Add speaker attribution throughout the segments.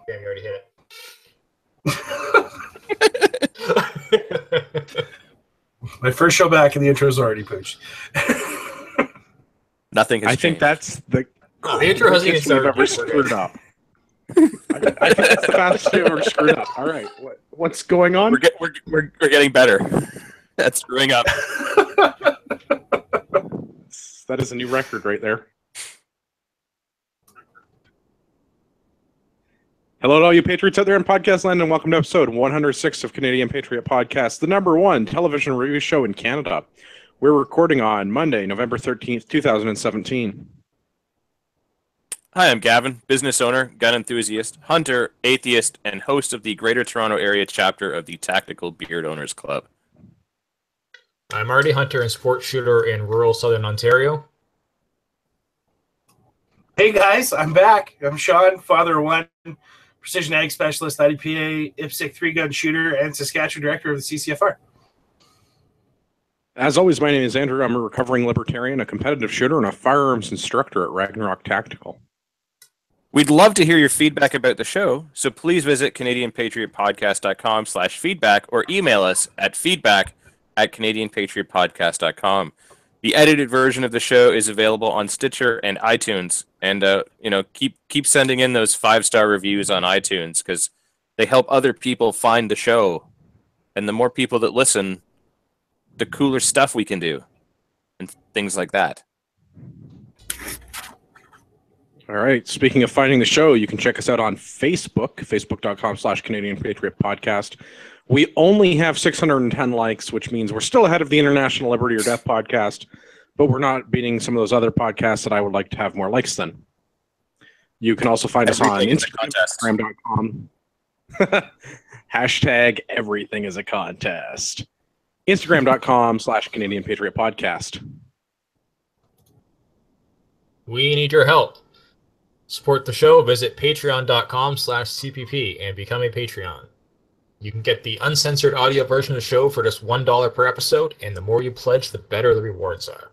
Speaker 1: Yeah, you already hit it.
Speaker 2: My first show back and the intro's already pooched.
Speaker 3: Nothing has
Speaker 4: I
Speaker 3: changed.
Speaker 4: think that's the
Speaker 1: The intro hasn't even started.
Speaker 4: we've ever screwed up. I think that's the fastest we've ever screwed up. All right, what's going on?
Speaker 3: We're getting better. That's screwing up.
Speaker 4: That is a new record right there. Hello to all you Patriots out there in podcast land, and welcome to episode 106 of Canadian Patriot Podcast, the #1 television review show in Canada. We're recording on Monday, November 13th, 2017.
Speaker 3: Hi, I'm Gavin, business owner, gun enthusiast, hunter, atheist, and host of the Greater Toronto Area chapter of the Tactical Beard Owners Club.
Speaker 1: I'm Marty, hunter and sport shooter in rural southern Ontario.
Speaker 2: Hey guys, I'm back. I'm Sean, father of one, precision ag specialist, IDPA, IPSC 3-gun shooter, and Saskatchewan director of the CCFR.
Speaker 4: As always, my name is Andrew. I'm a recovering libertarian, a competitive shooter, and a firearms instructor at Ragnarok Tactical.
Speaker 3: We'd love to hear your feedback about the show, so please visit CanadianPatriotPodcast.com/feedback or email us at feedback@CanadianPatriotPodcast.com. The edited version of the show is available on Stitcher and iTunes, and keep sending in those 5-star reviews on iTunes because they help other people find the show, and the more people that listen, the cooler stuff we can do, and things like that.
Speaker 4: All right. Speaking of finding the show, you can check us out on Facebook, facebook.com/Canadian Patriot Podcast. We only have 610 likes, which means we're still ahead of the International Liberty or Death podcast, but we're not beating some of those other podcasts that I would like to have more likes than. You can also find us on Instagram.com. Hashtag everything is a contest. Instagram.com/Canadian Patriot Podcast.
Speaker 1: We need your help. Support the show, visit patreon.com/CPP and become a Patreon. You can get the uncensored audio version of the show for just $1 per episode, and the more you pledge, the better the rewards are.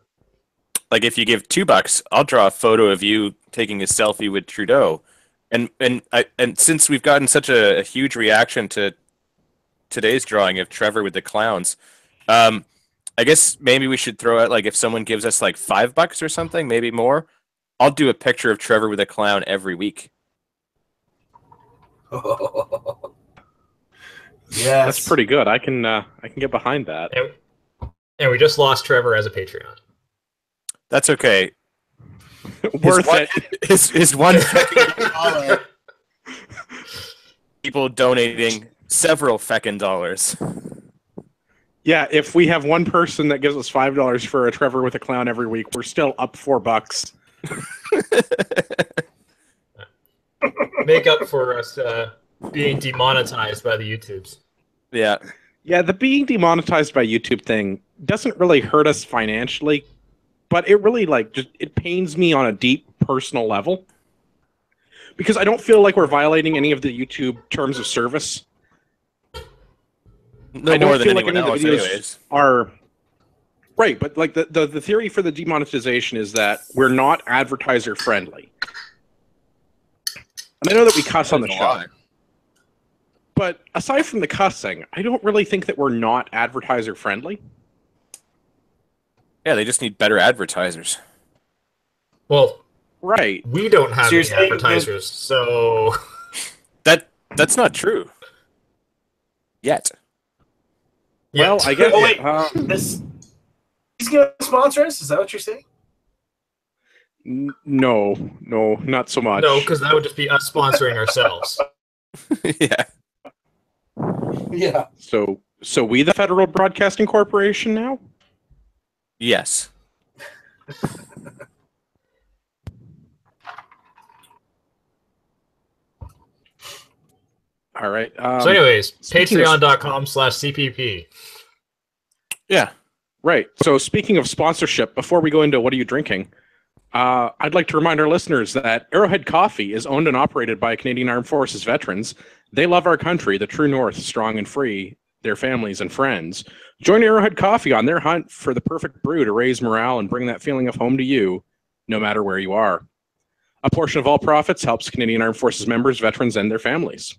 Speaker 3: Like if you give $2, I'll draw a photo of you taking a selfie with Trudeau. And since we've gotten such a huge reaction to today's drawing of Trevor with the clowns, I guess maybe we should throw out, like, if someone gives us like $5 or something, maybe more, I'll do a picture of Trevor with a clown every week.
Speaker 2: Yes.
Speaker 4: That's pretty good. I can get behind that.
Speaker 1: And we just lost Trevor as a Patreon.
Speaker 3: That's okay.
Speaker 4: Worth it.
Speaker 3: His one $1 people donating several feckin' dollars.
Speaker 4: Yeah, if we have one person that gives us $5 for a Trevor with a clown every week, we're still up $4.
Speaker 1: Make up for us being demonetized by the YouTubes.
Speaker 3: Yeah.
Speaker 4: Yeah, the being demonetized by YouTube thing doesn't really hurt us financially, but it really it pains me on a deep personal level because I don't feel like we're violating any of the YouTube terms of service.
Speaker 3: No more than anyone else, anyways.
Speaker 4: Are right, but like the theory for the demonetization is that we're not advertiser friendly. And I know that we cuss on the show. But aside from the cussing, I don't really think that we're not advertiser friendly.
Speaker 3: Yeah, they just need better advertisers.
Speaker 1: Well,
Speaker 4: right.
Speaker 1: We don't have any advertisers, so
Speaker 3: that's not true. Yet.
Speaker 4: Well, I guess.
Speaker 2: Oh wait, he's going to sponsor us? Is that what you're saying?
Speaker 4: No, not so much.
Speaker 1: No, because that would just be us sponsoring ourselves.
Speaker 3: Yeah.
Speaker 2: Yeah.
Speaker 4: So we the Federal Broadcasting Corporation now?
Speaker 3: Yes.
Speaker 4: All right.
Speaker 1: So anyways, patreon.com/CPP.
Speaker 4: Yeah, right. So speaking of sponsorship, before we go into what are you drinking, I'd like to remind our listeners that Arrowhead Coffee is owned and operated by Canadian Armed Forces veterans. They love our country, the true north, strong and free, their families and friends. Join Arrowhead Coffee on their hunt for the perfect brew to raise morale and bring that feeling of home to you, no matter where you are. A portion of all profits helps Canadian Armed Forces members, veterans, and their families.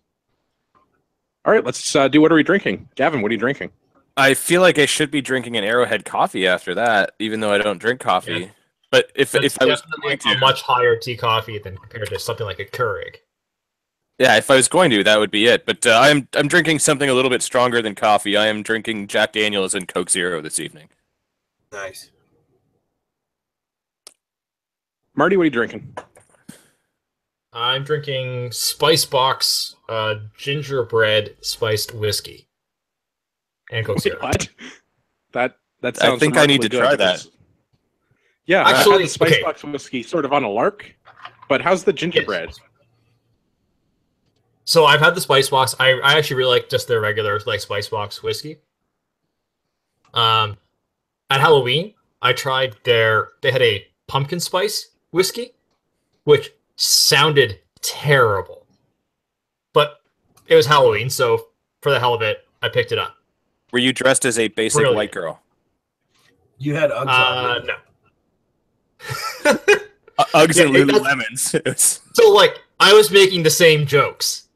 Speaker 4: All right, let's do what are we drinking? Gavin, what are you drinking?
Speaker 3: I feel like I should be drinking an Arrowhead coffee after that, even though I don't drink coffee.
Speaker 1: Yeah.
Speaker 3: But if
Speaker 1: That's
Speaker 3: I was
Speaker 1: definitely
Speaker 3: going
Speaker 1: a
Speaker 3: to,
Speaker 1: much higher tea coffee than compared to something like a Keurig.
Speaker 3: yeah, if I was going to, that would be it. But I'm drinking something a little bit stronger than coffee. I am drinking Jack Daniel's and Coke Zero this evening.
Speaker 2: Nice.
Speaker 4: Marty, what are you drinking?
Speaker 1: I'm drinking Spice Box gingerbread spiced whiskey and Coke Zero.
Speaker 4: What? That sounds.
Speaker 3: I think I need to try that.
Speaker 4: Yeah,
Speaker 1: Actually,
Speaker 4: I had the Spice
Speaker 1: okay.
Speaker 4: Box whiskey sort of on a lark, but how's the gingerbread?
Speaker 1: Yes. So I've had the Spice Box. I actually really like just their regular like Spice Box whiskey. At Halloween, I tried they had a pumpkin spice whiskey, which sounded terrible. But it was Halloween, so for the hell of it, I picked it up.
Speaker 3: Were you dressed as a basic
Speaker 1: Brilliant.
Speaker 3: white girl?
Speaker 2: You had Uggs on.
Speaker 1: No.
Speaker 3: Uggs and
Speaker 1: Yeah,
Speaker 3: Lululemons.
Speaker 1: So like I was making the same jokes,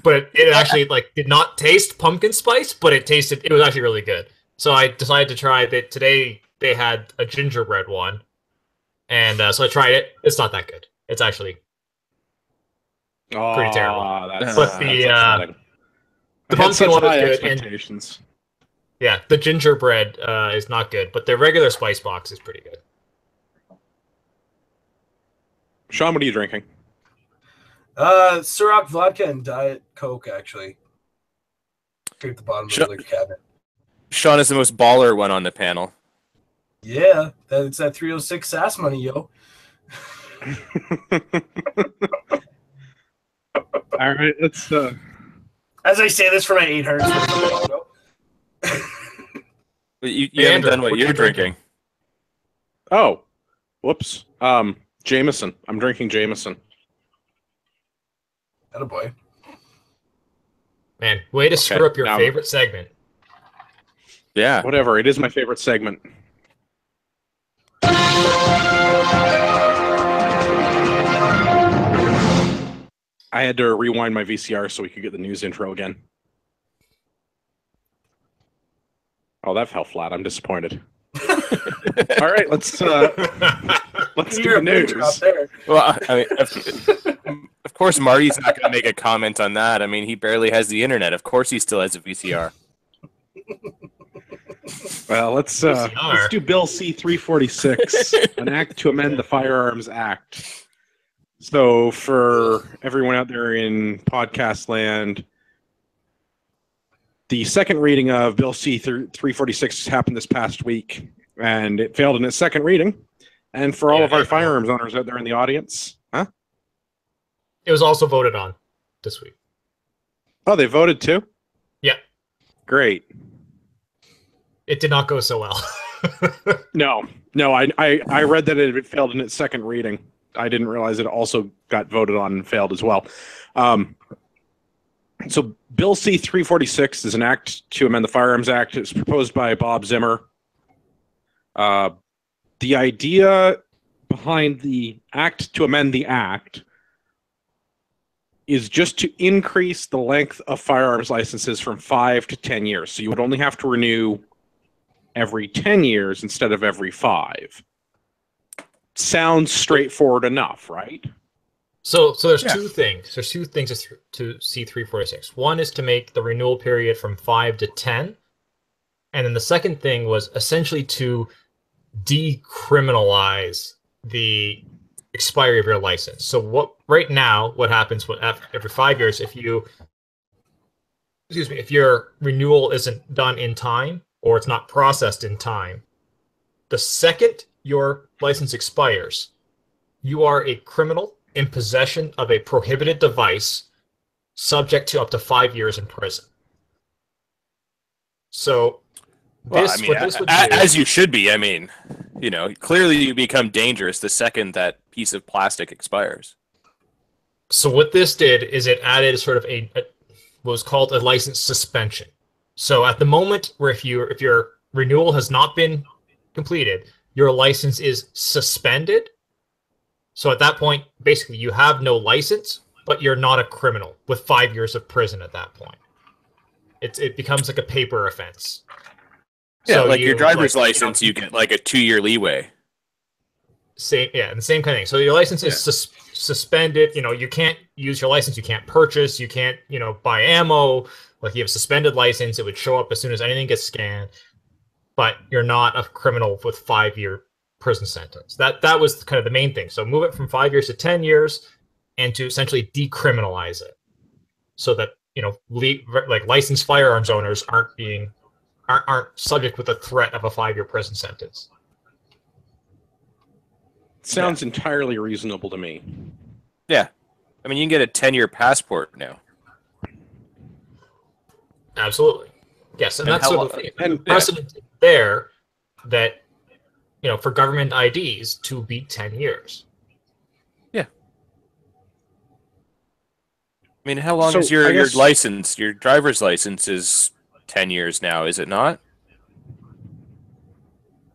Speaker 1: but it actually like did not taste pumpkin spice, but it was actually really good. So I decided to try that today. They had a gingerbread one, and so I tried it. It's not that good. It's actually pretty terrible. But the pumpkin one is good, and yeah, the gingerbread is not good, but the regular Spice Box is pretty good.
Speaker 4: Sean, what are you drinking?
Speaker 2: Ciroc vodka and Diet Coke, actually. Here at the bottom of the liquor cabinet.
Speaker 3: Sean is the most baller one on the panel.
Speaker 2: Yeah, it's that 306 SAS money, yo.
Speaker 4: All right, let's.
Speaker 2: As I say this for my 800.
Speaker 3: You haven't done what you're drinking.
Speaker 4: Oh, whoops. Jameson. I'm drinking Jameson.
Speaker 2: Attaboy.
Speaker 1: Man, way to screw up your favorite segment.
Speaker 3: Yeah.
Speaker 4: Whatever. It is my favorite segment. I had to rewind my VCR so we could get the news intro again. Oh, that fell flat. I'm disappointed. All right, let's do the news.
Speaker 3: Well, I mean, of course, Marty's not going to make a comment on that. I mean, he barely has the internet. Of course, he still has a VCR.
Speaker 4: Well, let's do Bill C-346, an act to amend the Firearms Act. So, for everyone out there in podcast land, the second reading of Bill C-346 happened this past week, and it failed in its second reading. And for all of our firearms owners out there in the audience, huh?
Speaker 1: It was also voted on this week.
Speaker 4: Oh, they voted too?
Speaker 1: Yeah.
Speaker 4: Great.
Speaker 1: It did not go so well.
Speaker 4: No, I read that it had failed in its second reading. I didn't realize it also got voted on and failed as well. So Bill C-346 is an act to amend the Firearms Act. It's proposed by Bob Zimmer. The idea behind the act to amend the act is just to increase the length of firearms licenses from 5 to 10 years. So you would only have to renew every 10 years instead of every 5. Sounds straightforward enough, right?
Speaker 1: So there's two things. There's two things to C-346. One is to make the renewal period from 5 to 10. And then the second thing was essentially to decriminalize the expiry of your license. So right now, what happens every 5 years, if your renewal isn't done in time or it's not processed in time, the second your license expires, you are a criminal in possession of a prohibited device subject to up to 5 years in prison. So this would do,
Speaker 3: as you should be. I mean, clearly you become dangerous the second that piece of plastic expires.
Speaker 1: So what this did is it added sort of what was called a license suspension. So at the moment where if your renewal has not been completed, your license is suspended So at that point, basically, you have no license, but you're not a criminal with 5 years of prison at that point. It becomes like a paper offense.
Speaker 3: Yeah,
Speaker 1: So
Speaker 3: like your driver's
Speaker 1: like,
Speaker 3: license, you get like a 2-year leeway.
Speaker 1: Same, yeah, and the same kind of thing. So your license is suspended. You can't use your license. You can't purchase. You can't, buy ammo. Like you have a suspended license. It would show up as soon as anything gets scanned. But you're not a criminal with 5-year prison sentence. That was kind of the main thing. So move it from 5 years to 10 years, and to essentially decriminalize it, so that like licensed firearms owners aren't subject with the threat of a 5-year prison sentence.
Speaker 4: Sounds entirely reasonable to me.
Speaker 3: Yeah. I mean, you can get a 10-year passport now.
Speaker 1: Absolutely. Yes, and that's sort of the precedent there that, for government IDs to be 10 years.
Speaker 3: Yeah. I mean, how long is
Speaker 4: I
Speaker 3: your
Speaker 4: guess-
Speaker 3: license? Your driver's license is 10 years now, is it not?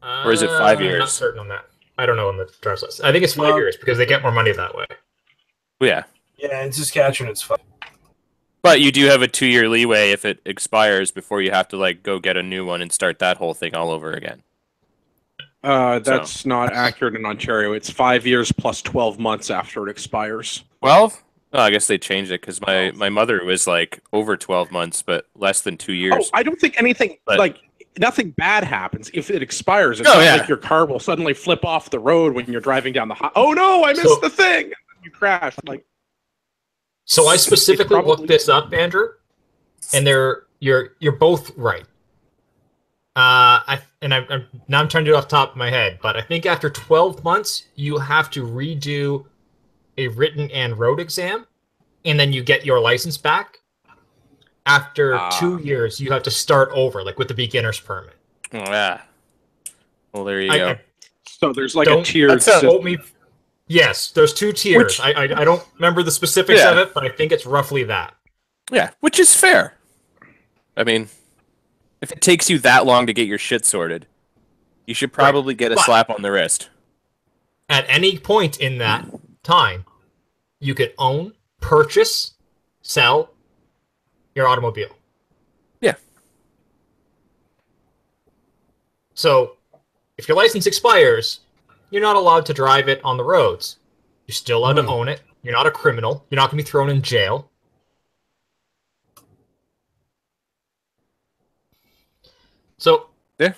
Speaker 3: Or is it 5 years?
Speaker 1: I'm not certain on that. I don't know on the driver's license. I think it's 5
Speaker 2: Well-
Speaker 1: years because they get more money that way.
Speaker 3: Yeah.
Speaker 2: Yeah, in Saskatchewan, it's fine.
Speaker 3: But you do have a 2-year leeway if it expires before you have to like go get a new one and start that whole thing all over again.
Speaker 4: That's not accurate in Ontario. It's 5 years plus 12 months after it expires.
Speaker 3: 12? Oh, I guess they changed it because my mother was like over 12 months, but less than 2 years.
Speaker 4: Oh, I don't think anything nothing bad happens if it expires. It's
Speaker 3: Oh,
Speaker 4: not
Speaker 3: yeah.
Speaker 4: like your car will suddenly flip off the road when you're driving down the highway. Oh no, I missed the thing! And you crash. Like,
Speaker 1: So I specifically
Speaker 4: probably-
Speaker 1: looked this up, Andrew, and you're both right. Now I'm trying to do it off the top of my head, but I think after 12 months you have to redo a written and road exam, and then you get your license back. After 2 years, you have to start over, like with the beginner's permit.
Speaker 3: Yeah. Well, there you go.
Speaker 4: so there's like a tiered
Speaker 3: that's a-
Speaker 4: system.
Speaker 1: Quote me. Yes, there's 2 tiers. I don't remember the specifics of
Speaker 3: Yeah.
Speaker 1: it, but I think it's roughly that.
Speaker 3: Yeah, which is fair. I mean, if it takes you that long to get your shit sorted, you should probably get a
Speaker 1: But-
Speaker 3: slap on the wrist.
Speaker 1: At any point in that time, you could own, purchase, sell your automobile.
Speaker 3: Yeah.
Speaker 1: So, if your license expires, you're not allowed to drive it on the roads. You're still allowed to own it. You're not a criminal. You're not going to be thrown in jail. So,
Speaker 3: Yeah.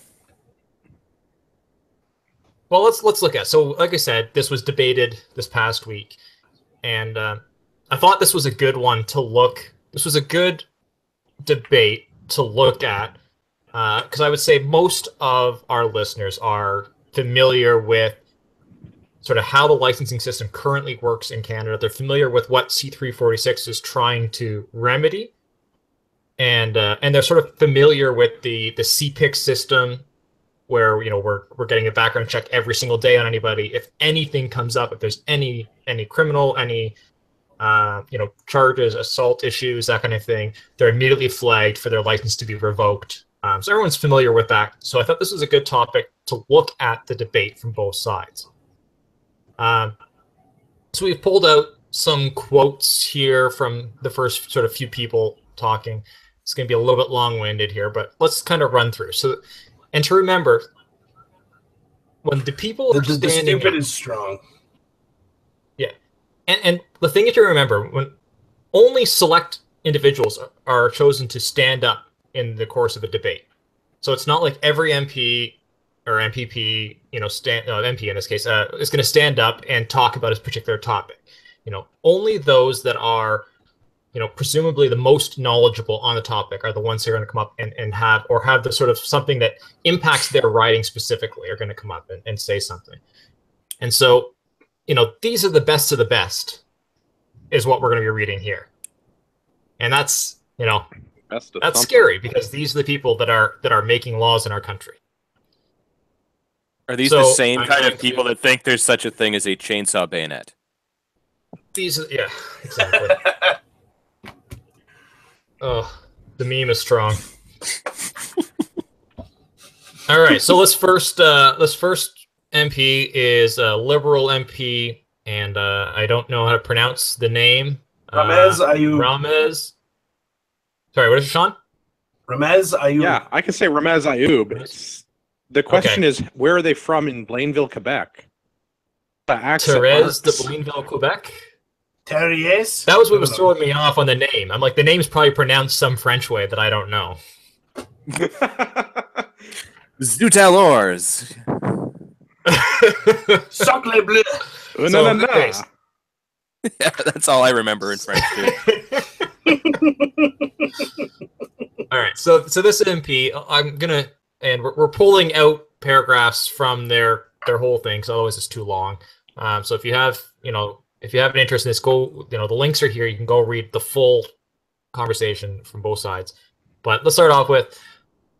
Speaker 1: well, let's look at. So, like I said, this was debated this past week, and I thought this was a good one to look. This was a good debate to look at because I would say most of our listeners are familiar with sort of how the licensing system currently works in Canada. They're familiar with what C346 is trying to remedy, and they're sort of familiar with the CPIC system, where we're getting a background check every single day on anybody. If anything comes up, if there's any criminal, any charges, assault issues, that kind of thing, they're immediately flagged for their license to be revoked. So everyone's familiar with that. So I thought this was a good topic to look at the debate from both sides. So we've pulled out some quotes here from the first sort of few people talking. It's going to be a little bit long-winded here, but let's kind of run through. So, and to remember, when the people are
Speaker 2: The
Speaker 1: standing
Speaker 2: stupid
Speaker 1: up,
Speaker 2: is strong.
Speaker 1: yeah, and the thing is to remember, when only select individuals are chosen to stand up in the course of a debate. So it's not like every MP or MPP, MP in this case, is going to stand up and talk about his particular topic. Only those that are, presumably the most knowledgeable on the topic are the ones who are going to come up and have the sort of something that impacts their writing specifically are going to come up and say something. And so, these are the best of the best is what we're going to be reading here. And that's, that's scary because these are the people that are making laws in our country.
Speaker 3: Are these
Speaker 1: So,
Speaker 3: the same
Speaker 1: I'm
Speaker 3: kind
Speaker 1: going
Speaker 3: of people that think there's such a thing as a chainsaw bayonet?
Speaker 1: Yeah, exactly. Oh, the meme is strong. All right, so let's first MP is a Liberal MP and I don't know how to pronounce the name.
Speaker 2: Ramez Ayub.
Speaker 1: Ramez. Sorry, what is it, Sean?
Speaker 2: Ramez Ayub.
Speaker 4: Yeah, I can say Ramez Ayub. The question is, where are they from in Blainville, Quebec?
Speaker 1: Therese de Blainville, Quebec.
Speaker 2: Terriers?
Speaker 1: That was what was throwing me off on the name. I'm like, the name's probably pronounced some French way that I don't know.
Speaker 3: Zut alors.
Speaker 2: Sacre bleu.
Speaker 4: No.
Speaker 3: Yeah, that's all I remember in French too.
Speaker 1: All right, so this MP, we're pulling out paragraphs from their whole thing, because otherwise it's too long. So if you have an interest in this, the links are here. You can go read the full conversation from both sides. But let's start off with,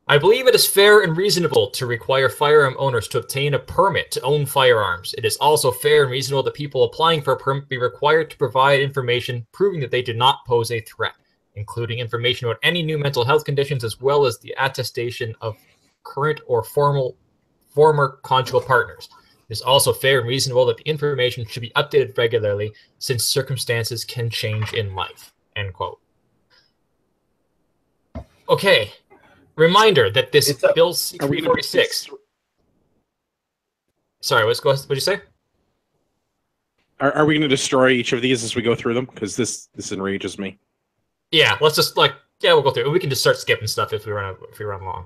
Speaker 1: I believe it is fair and reasonable to require firearm owners to obtain a permit to own firearms. It is also fair and reasonable that people applying for a permit be required to provide information proving that they do not pose a threat, including information about any new mental health conditions, as well as the attestation of current or former conjugal partners. It is also fair and reasonable that the information should be updated regularly, since circumstances can change in life. End quote. Okay. Reminder that this Bill C-346... Sorry, what'd you say?
Speaker 4: Are we going to destroy each of these as we go through them? Because this enrages me.
Speaker 1: Yeah, let's just we'll go through it. We can just start skipping stuff if we run long.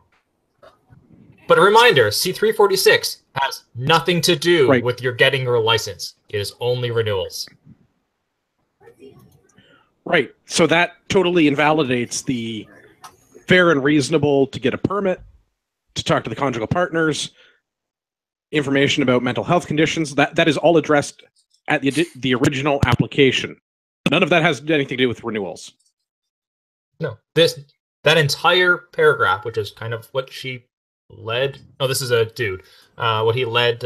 Speaker 1: But a reminder, C-346 has nothing to do with your getting your license. It is only renewals.
Speaker 4: Right. So that totally invalidates the fair and reasonable to get a permit, to talk to the conjugal partners, information about mental health conditions. That is all addressed at the original application. None of that has anything to do with renewals.
Speaker 1: No, that entire paragraph, which is kind of what she led. Oh, this is a dude. What he led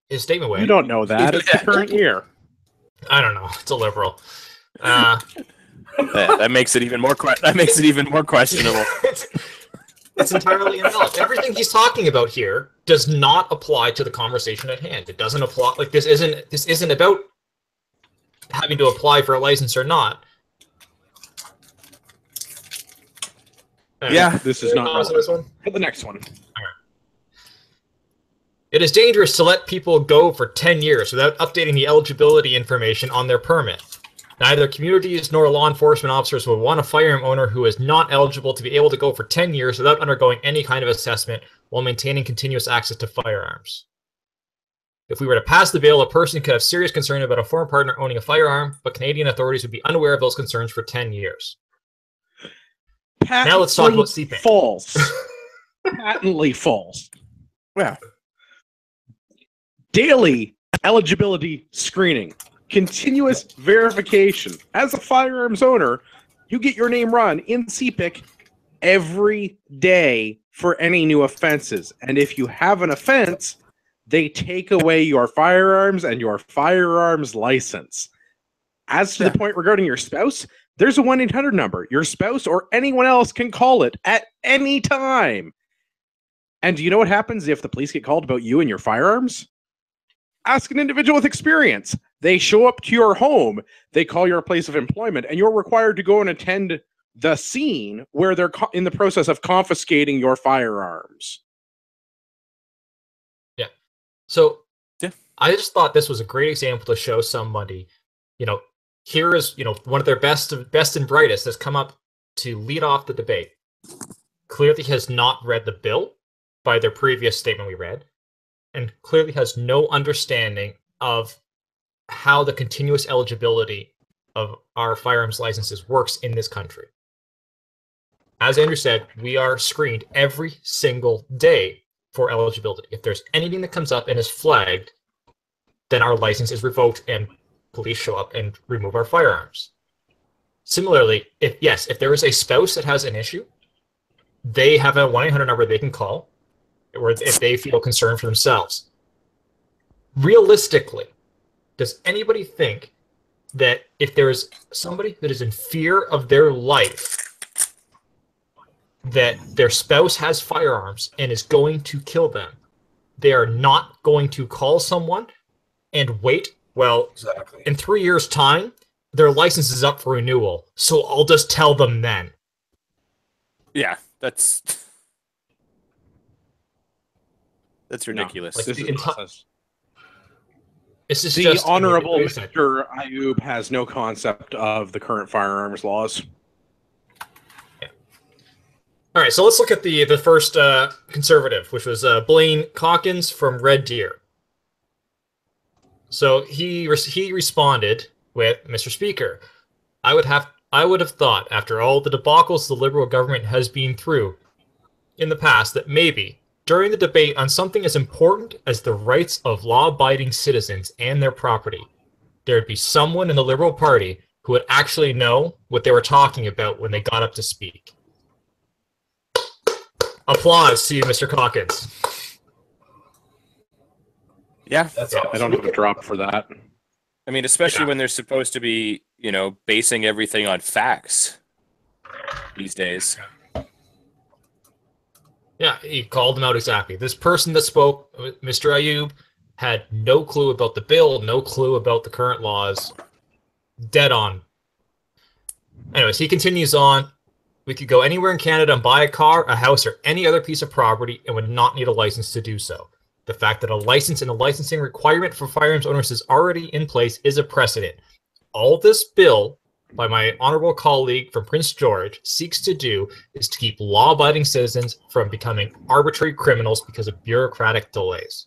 Speaker 1: his statement with.
Speaker 4: You don't know that. It's the current year.
Speaker 1: I don't know. It's a liberal.
Speaker 3: That makes it even more. That makes it even more questionable.
Speaker 1: It's entirely invalid. Everything he's talking about here does not apply to the conversation at hand. It doesn't apply. Like this isn't about having to apply for a license or not.
Speaker 3: Yeah,
Speaker 4: this is not
Speaker 1: this one.
Speaker 4: Hit the next one.
Speaker 1: All right. It is dangerous to let people go for 10 years without updating the eligibility information on their permit. Neither communities nor law enforcement officers would want a firearm owner who is not eligible to be able to go for 10 years without undergoing any kind of assessment while maintaining continuous access to firearms. If we were to pass the bill, a person could have serious concern about a former partner owning a firearm, but Canadian authorities would be unaware of those concerns for 10 years. Now let's talk about CPAN.
Speaker 4: False. Patently false.
Speaker 3: Yeah.
Speaker 4: Daily eligibility screening. Continuous verification. As a firearms owner, you get your name run in CPIC every day for any new offenses. And if you have an offense, they take away your firearms and your firearms license. As to the point regarding your spouse, there's a 1-800 number. Your spouse or anyone else can call it at any time. And do you know what happens if the police get called about you and your firearms? Ask an individual with experience. They show up to your home, they call your place of employment, and you're required to go and attend the scene where they're in the process of confiscating your firearms.
Speaker 1: Yeah. So I just thought this was a great example to show somebody, here is, one of their best and brightest has come up to lead off the debate. Clearly has not read the bill by their previous statement we read, and clearly has no understanding of how the continuous eligibility of our firearms licenses works in this country. As Andrew said, we are screened every single day for eligibility. If there's anything that comes up and is flagged, then our license is revoked and police show up and remove our firearms. Similarly, if there is a spouse that has an issue, they have a 1-800 number they can call, or if they feel concerned for themselves. Realistically, does anybody think that if there is somebody that is in fear of their life, that their spouse has firearms and is going to kill them, they are not going to call someone and wait Well,
Speaker 2: Exactly.
Speaker 1: in 3 years' time, their license is up for renewal, so I'll just tell them then.
Speaker 3: Yeah, that's ridiculous.
Speaker 1: Like,
Speaker 4: This is nonsense.
Speaker 1: This is
Speaker 4: The
Speaker 1: just
Speaker 4: Honorable
Speaker 1: like I said,
Speaker 4: Mr. Ayub has no concept of the current firearms laws.
Speaker 1: All right, so let's look at the first conservative, which was Blaine Calkins from Red Deer. So he responded with, "Mr. Speaker, I would have thought after all the debacles the Liberal government has been through in the past that maybe during the debate on something as important as the rights of law-abiding citizens and their property, there would be someone in the Liberal Party who would actually know what they were talking about when they got up to speak." Applause to you, Mr. Calkins.
Speaker 3: Yeah,
Speaker 2: That's
Speaker 4: Yeah,
Speaker 2: awesome.
Speaker 4: I don't have a drop for that.
Speaker 3: I mean, especially when they're supposed to be, basing everything on facts these days.
Speaker 1: Yeah, he called them out exactly. This person that spoke, Mr. Ayub, had no clue about the bill, no clue about the current laws. Dead on. Anyways, he continues on. We could go anywhere in Canada and buy a car, a house, or any other piece of property and would not need a license to do so. The fact that a license and a licensing requirement for firearms owners is already in place is a precedent. All this bill by my honorable colleague from Prince George seeks to do is to keep law-abiding citizens from becoming arbitrary criminals because of bureaucratic delays.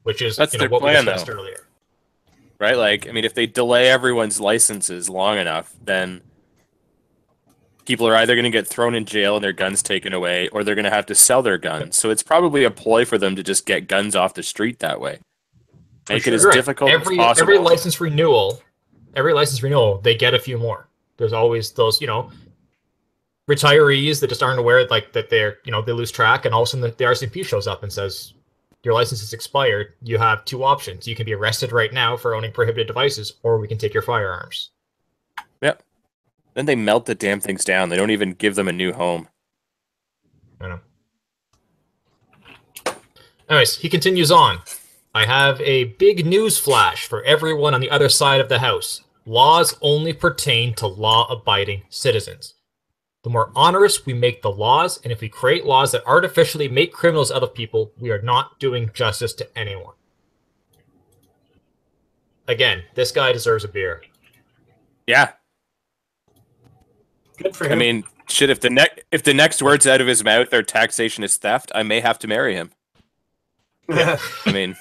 Speaker 1: Which is
Speaker 3: That's their
Speaker 1: what we
Speaker 3: plan,
Speaker 1: discussed
Speaker 3: though.
Speaker 1: earlier.
Speaker 3: Right? Like, I mean, if they delay everyone's licenses long enough, then people are either going to get thrown in jail and their guns taken away, or they're going to have to sell their guns. So it's probably a ploy for them to just get guns off the street that way. Make it as difficult as possible.
Speaker 1: Every license renewal, they get a few more. There's always those, retirees that just aren't aware, like that they're, they lose track, and all of a sudden the RCMP shows up and says, "Your license is expired. You have two options. You can be arrested right now for owning prohibited devices, or we can take your firearms."
Speaker 3: Yep. Then they melt the damn things down. They don't even give them a new home.
Speaker 1: I know. Anyways, he continues on. "I have a big news flash for everyone on the other side of the house. Laws only pertain to law-abiding citizens. The more onerous we make the laws, and if we create laws that artificially make criminals out of people, we are not doing justice to anyone." Again, this guy deserves a beer.
Speaker 3: Yeah.
Speaker 2: Good for him.
Speaker 3: I mean, shit, if the next words out of his mouth are taxation is theft, I may have to marry him. I mean,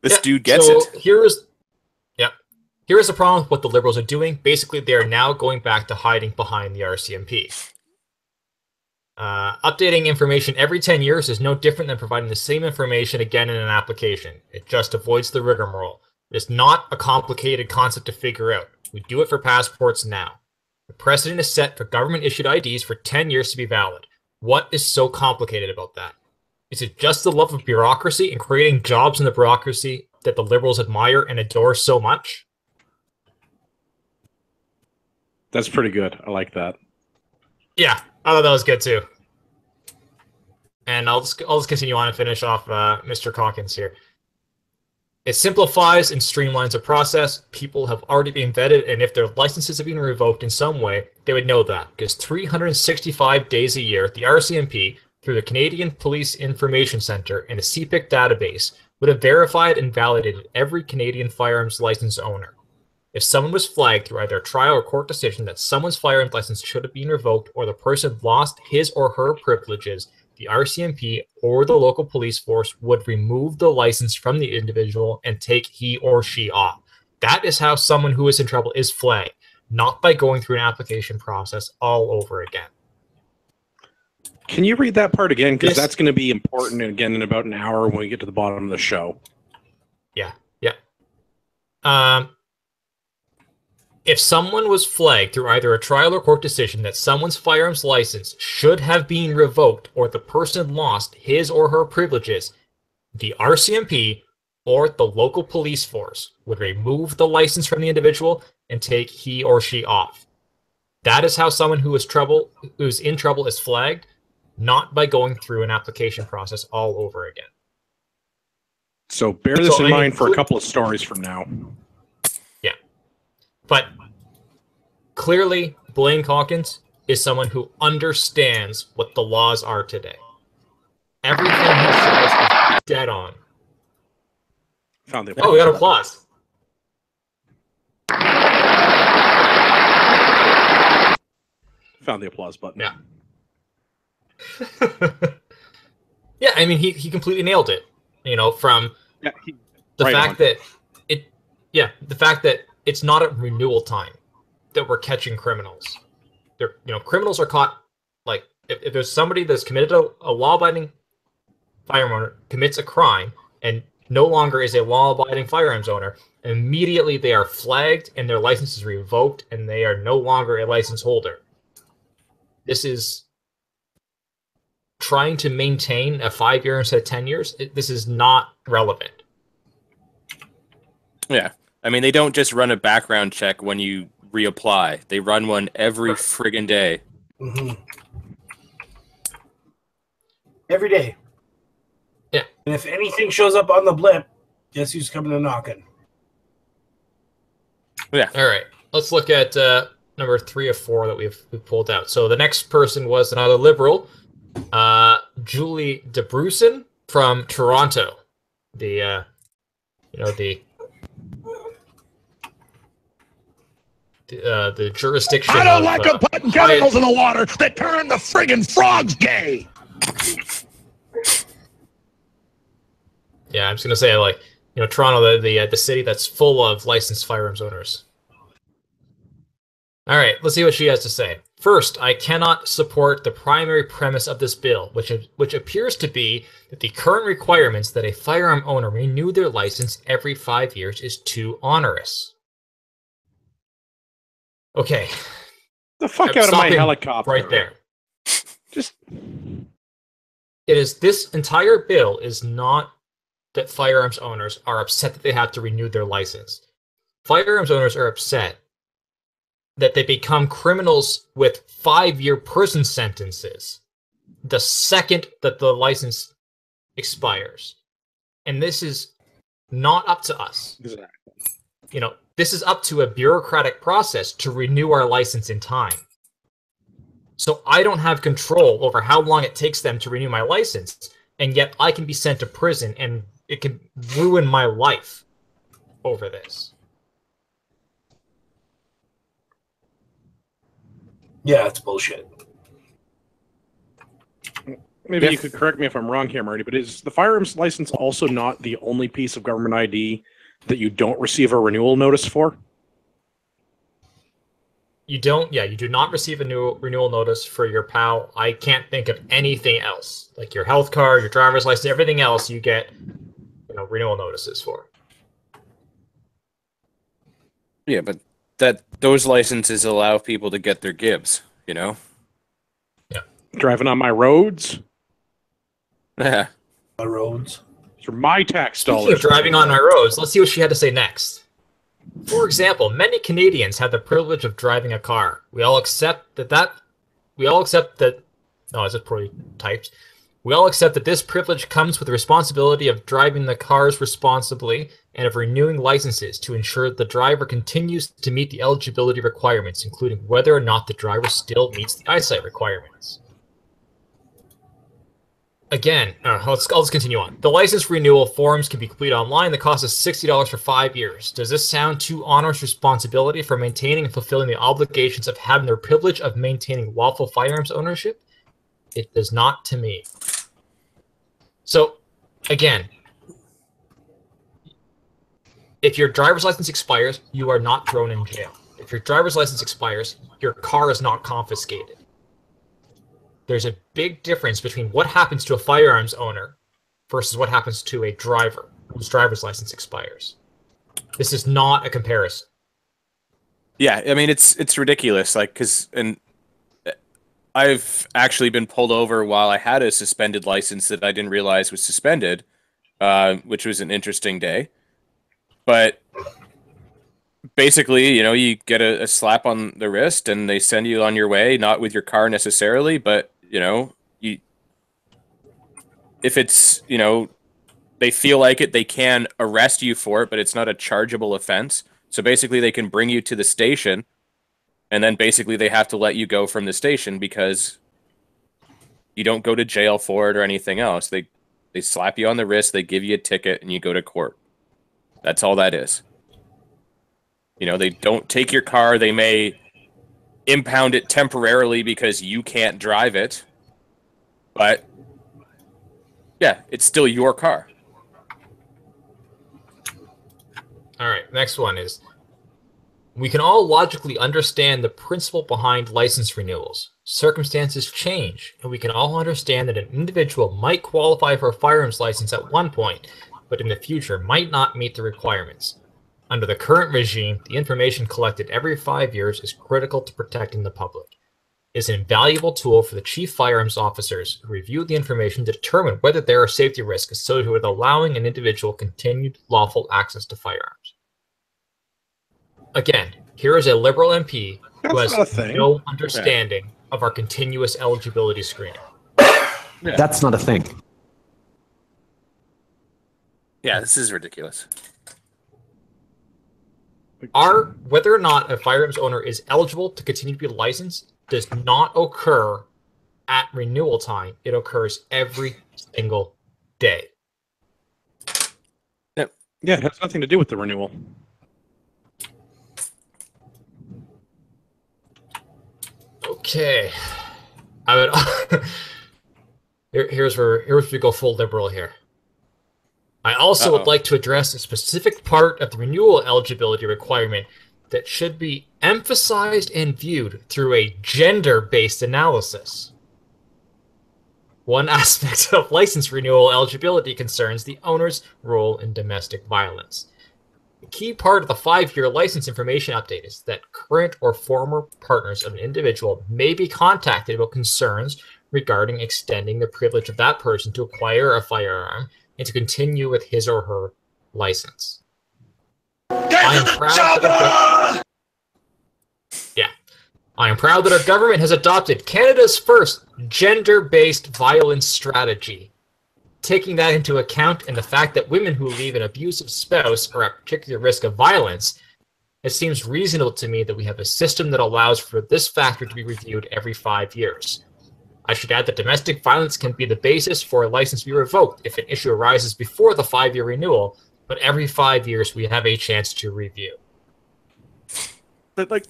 Speaker 3: this dude gets it.
Speaker 1: Here is the problem with what the Liberals are doing. Basically, they are now going back to hiding behind the RCMP. Updating information every 10 years is no different than providing the same information again in an application. It just avoids the rigmarole. It's not a complicated concept to figure out. We do it for passports now. The precedent is set for government-issued IDs for 10 years to be valid. What is so complicated about that? Is it just the love of bureaucracy and creating jobs in the bureaucracy that the Liberals admire and adore so much?
Speaker 4: That's pretty good. I like that.
Speaker 1: Yeah, I thought that was good too. And I'll just continue on and finish off Mr. Calkins here. "It simplifies and streamlines the process. People have already been vetted, and if their licenses have been revoked in some way, they would know that, because 365 days a year, the RCMP, through the Canadian Police Information Centre and a CPIC database, would have verified and validated every Canadian firearms license owner. If someone was flagged through either a trial or court decision that someone's firearms license should have been revoked or the person lost his or her privileges, the RCMP or the local police force would remove the license from the individual and take he or she off. That is how someone who is in trouble is flagged, not by going through an application process all over again."
Speaker 4: Can you read that part again? Because
Speaker 1: Yes.
Speaker 4: that's going to be important again in about an hour when we get to the bottom of the show.
Speaker 1: Yeah. If someone was flagged through either a trial or court decision that someone's firearms license should have been revoked or the person lost his or her privileges, the RCMP or the local police force would remove the license from the individual and take he or she off. That is how someone who's in trouble is flagged, not by going through an application process all over again.
Speaker 4: So bear this in mind for a couple of stories from now.
Speaker 1: Yeah. But clearly, Blaine Calkins is someone who understands what the laws are today. Everything he says is dead on.
Speaker 4: Found the
Speaker 1: Oh, we got applause.
Speaker 4: Found the applause button.
Speaker 1: Yeah. Yeah, I mean, he completely nailed it. You know, from
Speaker 4: Yeah,
Speaker 1: the
Speaker 4: right
Speaker 1: fact
Speaker 4: on.
Speaker 1: that the fact that it's not at renewal time that we're catching criminals. They're, criminals are caught, like, if there's somebody that's committed a law-abiding firearm owner commits a crime and no longer is a law-abiding firearms owner, immediately they are flagged and their license is revoked and they are no longer a license holder. This is trying to maintain a 5-year instead of 10 years. This is not relevant.
Speaker 3: Yeah. I mean, they don't just run a background check when you reapply. They run one every friggin' day.
Speaker 2: Mm-hmm. Every day.
Speaker 1: Yeah.
Speaker 2: And if anything shows up on the blip, guess who's coming to knocking?
Speaker 3: Yeah.
Speaker 1: All right. Let's look at number 3 of 4 that we've pulled out. So the next person was another liberal, Julie DeBrusen from Toronto. The jurisdiction.
Speaker 5: I don't like them putting chemicals in the water that turn the friggin' frogs gay.
Speaker 1: Yeah, I'm just gonna say, like, Toronto, the city that's full of licensed firearms owners. All right, let's see what she has to say. First, I cannot support the primary premise of this bill, which appears to be that the current requirements that a firearm owner renew their license every 5 years is too onerous. Okay.
Speaker 4: The fuck
Speaker 1: I'm
Speaker 4: out of my
Speaker 1: stopping
Speaker 4: helicopter.
Speaker 1: right there.
Speaker 4: Just
Speaker 1: This entire bill is not that firearms owners are upset that they have to renew their license. Firearms owners are upset that they become criminals with 5-year prison sentences the second that the license expires. And this is not up to us.
Speaker 4: exactly.
Speaker 1: This is up to a bureaucratic process to renew our license in time. So I don't have control over how long it takes them to renew my license, and yet I can be sent to prison and it can ruin my life over this.
Speaker 2: Yeah, it's bullshit.
Speaker 4: Maybe you could correct me if I'm wrong here, Marty, but is the firearms license also not the only piece of government ID that you don't receive a renewal notice for?
Speaker 1: You do not receive a new renewal notice for your PAL. I can't think of anything else. Like your health card, your driver's license, everything else you get, renewal notices for.
Speaker 3: Yeah, but those licenses allow people to get their Gibbs,
Speaker 1: Yeah.
Speaker 4: Driving on my roads?
Speaker 3: Yeah.
Speaker 2: The roads.
Speaker 4: These are my tax
Speaker 1: Speaking
Speaker 4: dollars.
Speaker 1: of driving on our roads, let's see what she had to say next. For example, many Canadians have the privilege of driving a car. We all accept that. No, is it poorly typed? We all accept that this privilege comes with the responsibility of driving the cars responsibly and of renewing licenses to ensure the driver continues to meet the eligibility requirements, including whether or not the driver still meets the eyesight requirements. Again, I'll just continue on. The license renewal forms can be completed online. The cost is $60 for 5 years. Does this sound too onerous responsibility for maintaining and fulfilling the obligations of having the privilege of maintaining lawful firearms ownership? It does not to me. So, again, if your driver's license expires, you are not thrown in jail. If your driver's license expires, your car is not confiscated. There's a big difference between what happens to a firearms owner versus what happens to a driver whose driver's license expires. This is not a comparison.
Speaker 3: Yeah, I mean it's ridiculous. I've actually been pulled over while I had a suspended license that I didn't realize was suspended, which was an interesting day. But basically, you get a slap on the wrist and they send you on your way, not with your car necessarily, but if it's, they feel like it, they can arrest you for it, but it's not a chargeable offense. So basically, they can bring you to the station, and then basically they have to let you go from the station because you don't go to jail for it or anything else. They slap you on the wrist, they give you a ticket, and you go to court. That's all that is. You know, they don't take your car. They may impound it temporarily because you can't drive it. But, yeah, it's still your car.
Speaker 1: All right, next one is, we can all logically understand the principle behind license renewals. Circumstances change, and we can all understand that an individual might qualify for a firearms license at one point, but in the future might not meet the requirements. Under the current regime, the information collected every 5 years is critical to protecting the public. It is an invaluable tool for the chief firearms officers who review the information to determine whether there are safety risks associated with allowing an individual continued lawful access to firearms. Again, here is a Liberal MP who has no understanding of our continuous eligibility screening.
Speaker 6: Yeah. That's not a thing.
Speaker 3: Yeah, this is ridiculous.
Speaker 1: Whether or not a firearms owner is eligible to continue to be licensed does not occur at renewal time. It occurs every single day.
Speaker 4: Yeah, it has nothing to do with the renewal.
Speaker 1: Okay. I would here's where we go full liberal here. I also would like to address a specific part of the renewal eligibility requirement that should be emphasized and viewed through a gender-based analysis. One aspect of license renewal eligibility concerns the owner's role in domestic violence. The key part of the 5-year license information update is that current or former partners of an individual may be contacted about concerns regarding extending the privilege of that person to acquire a firearm and to continue with his or her license. I am proud that our government has adopted Canada's first gender-based violence strategy. Taking that into account and the fact that women who leave an abusive spouse are at particular risk of violence, it seems reasonable to me that we have a system that allows for this factor to be reviewed every 5 years. I should add that domestic violence can be the basis for a license to be revoked if an issue arises before the 5-year renewal, but every 5 years we have a chance to review.
Speaker 3: But like,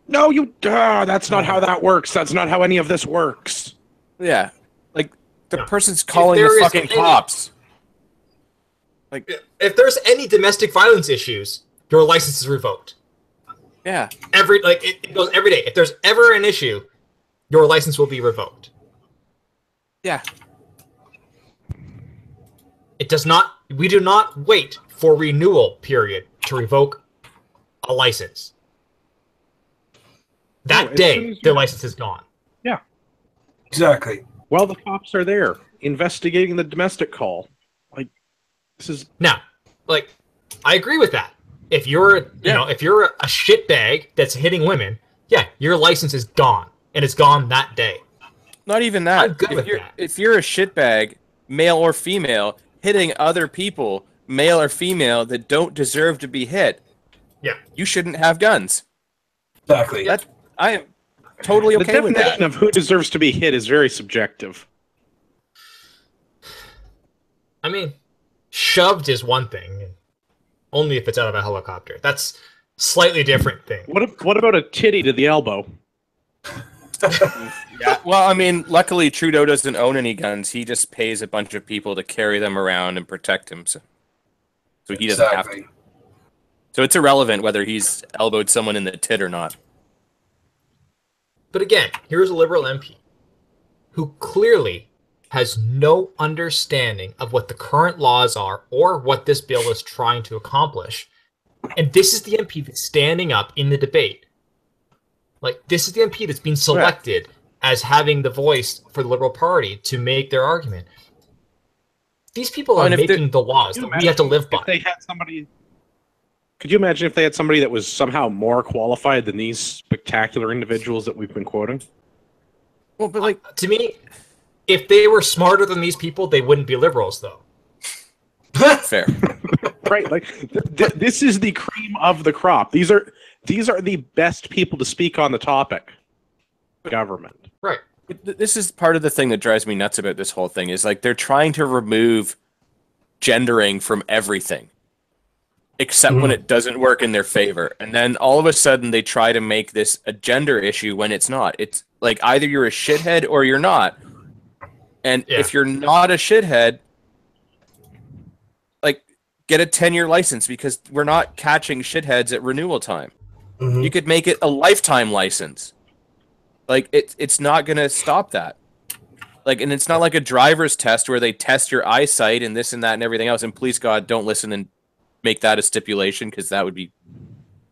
Speaker 4: no, that's not how that works. That's not how any of this works.
Speaker 3: Yeah, like the person's calling the fucking cops.
Speaker 1: Like, if there's any domestic violence issues, your license is revoked.
Speaker 3: Yeah,
Speaker 1: it goes every day. If there's ever an issue, your license will be revoked.
Speaker 3: Yeah.
Speaker 1: We do not wait for renewal period to revoke a license. That day, their license is gone.
Speaker 4: Yeah.
Speaker 2: Exactly.
Speaker 4: Well, the cops are there investigating the domestic call. Like, this is...
Speaker 1: Now, like, I agree with that. If you're, if you're a shitbag that's hitting women, yeah, your license is gone. And it's gone that day.
Speaker 3: Not even that.
Speaker 1: I'm good with that.
Speaker 3: If you're a shitbag, male or female, hitting other people, male or female, that don't deserve to be hit,
Speaker 1: yeah,
Speaker 3: you shouldn't have guns.
Speaker 2: Exactly.
Speaker 3: I am totally okay with that.
Speaker 4: The definition of who deserves to be hit is very subjective.
Speaker 1: I mean, shoved is one thing, only if it's out of a helicopter. That's slightly different thing.
Speaker 4: What about a titty to the elbow?
Speaker 3: Yeah. Well, I mean, luckily Trudeau doesn't own any guns. He just pays a bunch of people to carry them around and protect him. So he doesn't have to. So it's irrelevant whether he's elbowed someone in the tit or not.
Speaker 1: But again, here's a Liberal MP who clearly has no understanding of what the current laws are or what this bill is trying to accomplish. And this is the MP that's standing up in the debate. Like, this is the MP that's been selected as having the voice for the Liberal Party to make their argument. These people are making the laws that we have to live by.
Speaker 4: If they had somebody... Could you imagine if they had somebody that was somehow more qualified than these spectacular individuals that we've been quoting?
Speaker 1: Well, but like, to me, if they were smarter than these people, they wouldn't be liberals, though.
Speaker 3: Fair.
Speaker 4: Right, like this is the cream of the crop. These are the best people to speak on the topic. Government.
Speaker 1: Right.
Speaker 3: This is part of the thing that drives me nuts about this whole thing is like they're trying to remove gendering from everything except when it doesn't work in their favor. And then all of a sudden they try to make this a gender issue when it's not. It's like either you're a shithead or you're not. And if you're not a shithead, like get a 10-year license because we're not catching shitheads at renewal time. You could make it a lifetime license. Like it's not going to stop that. Like, and it's not like a driver's test where they test your eyesight and this and that and everything else. And please God, don't listen and make that a stipulation because that would be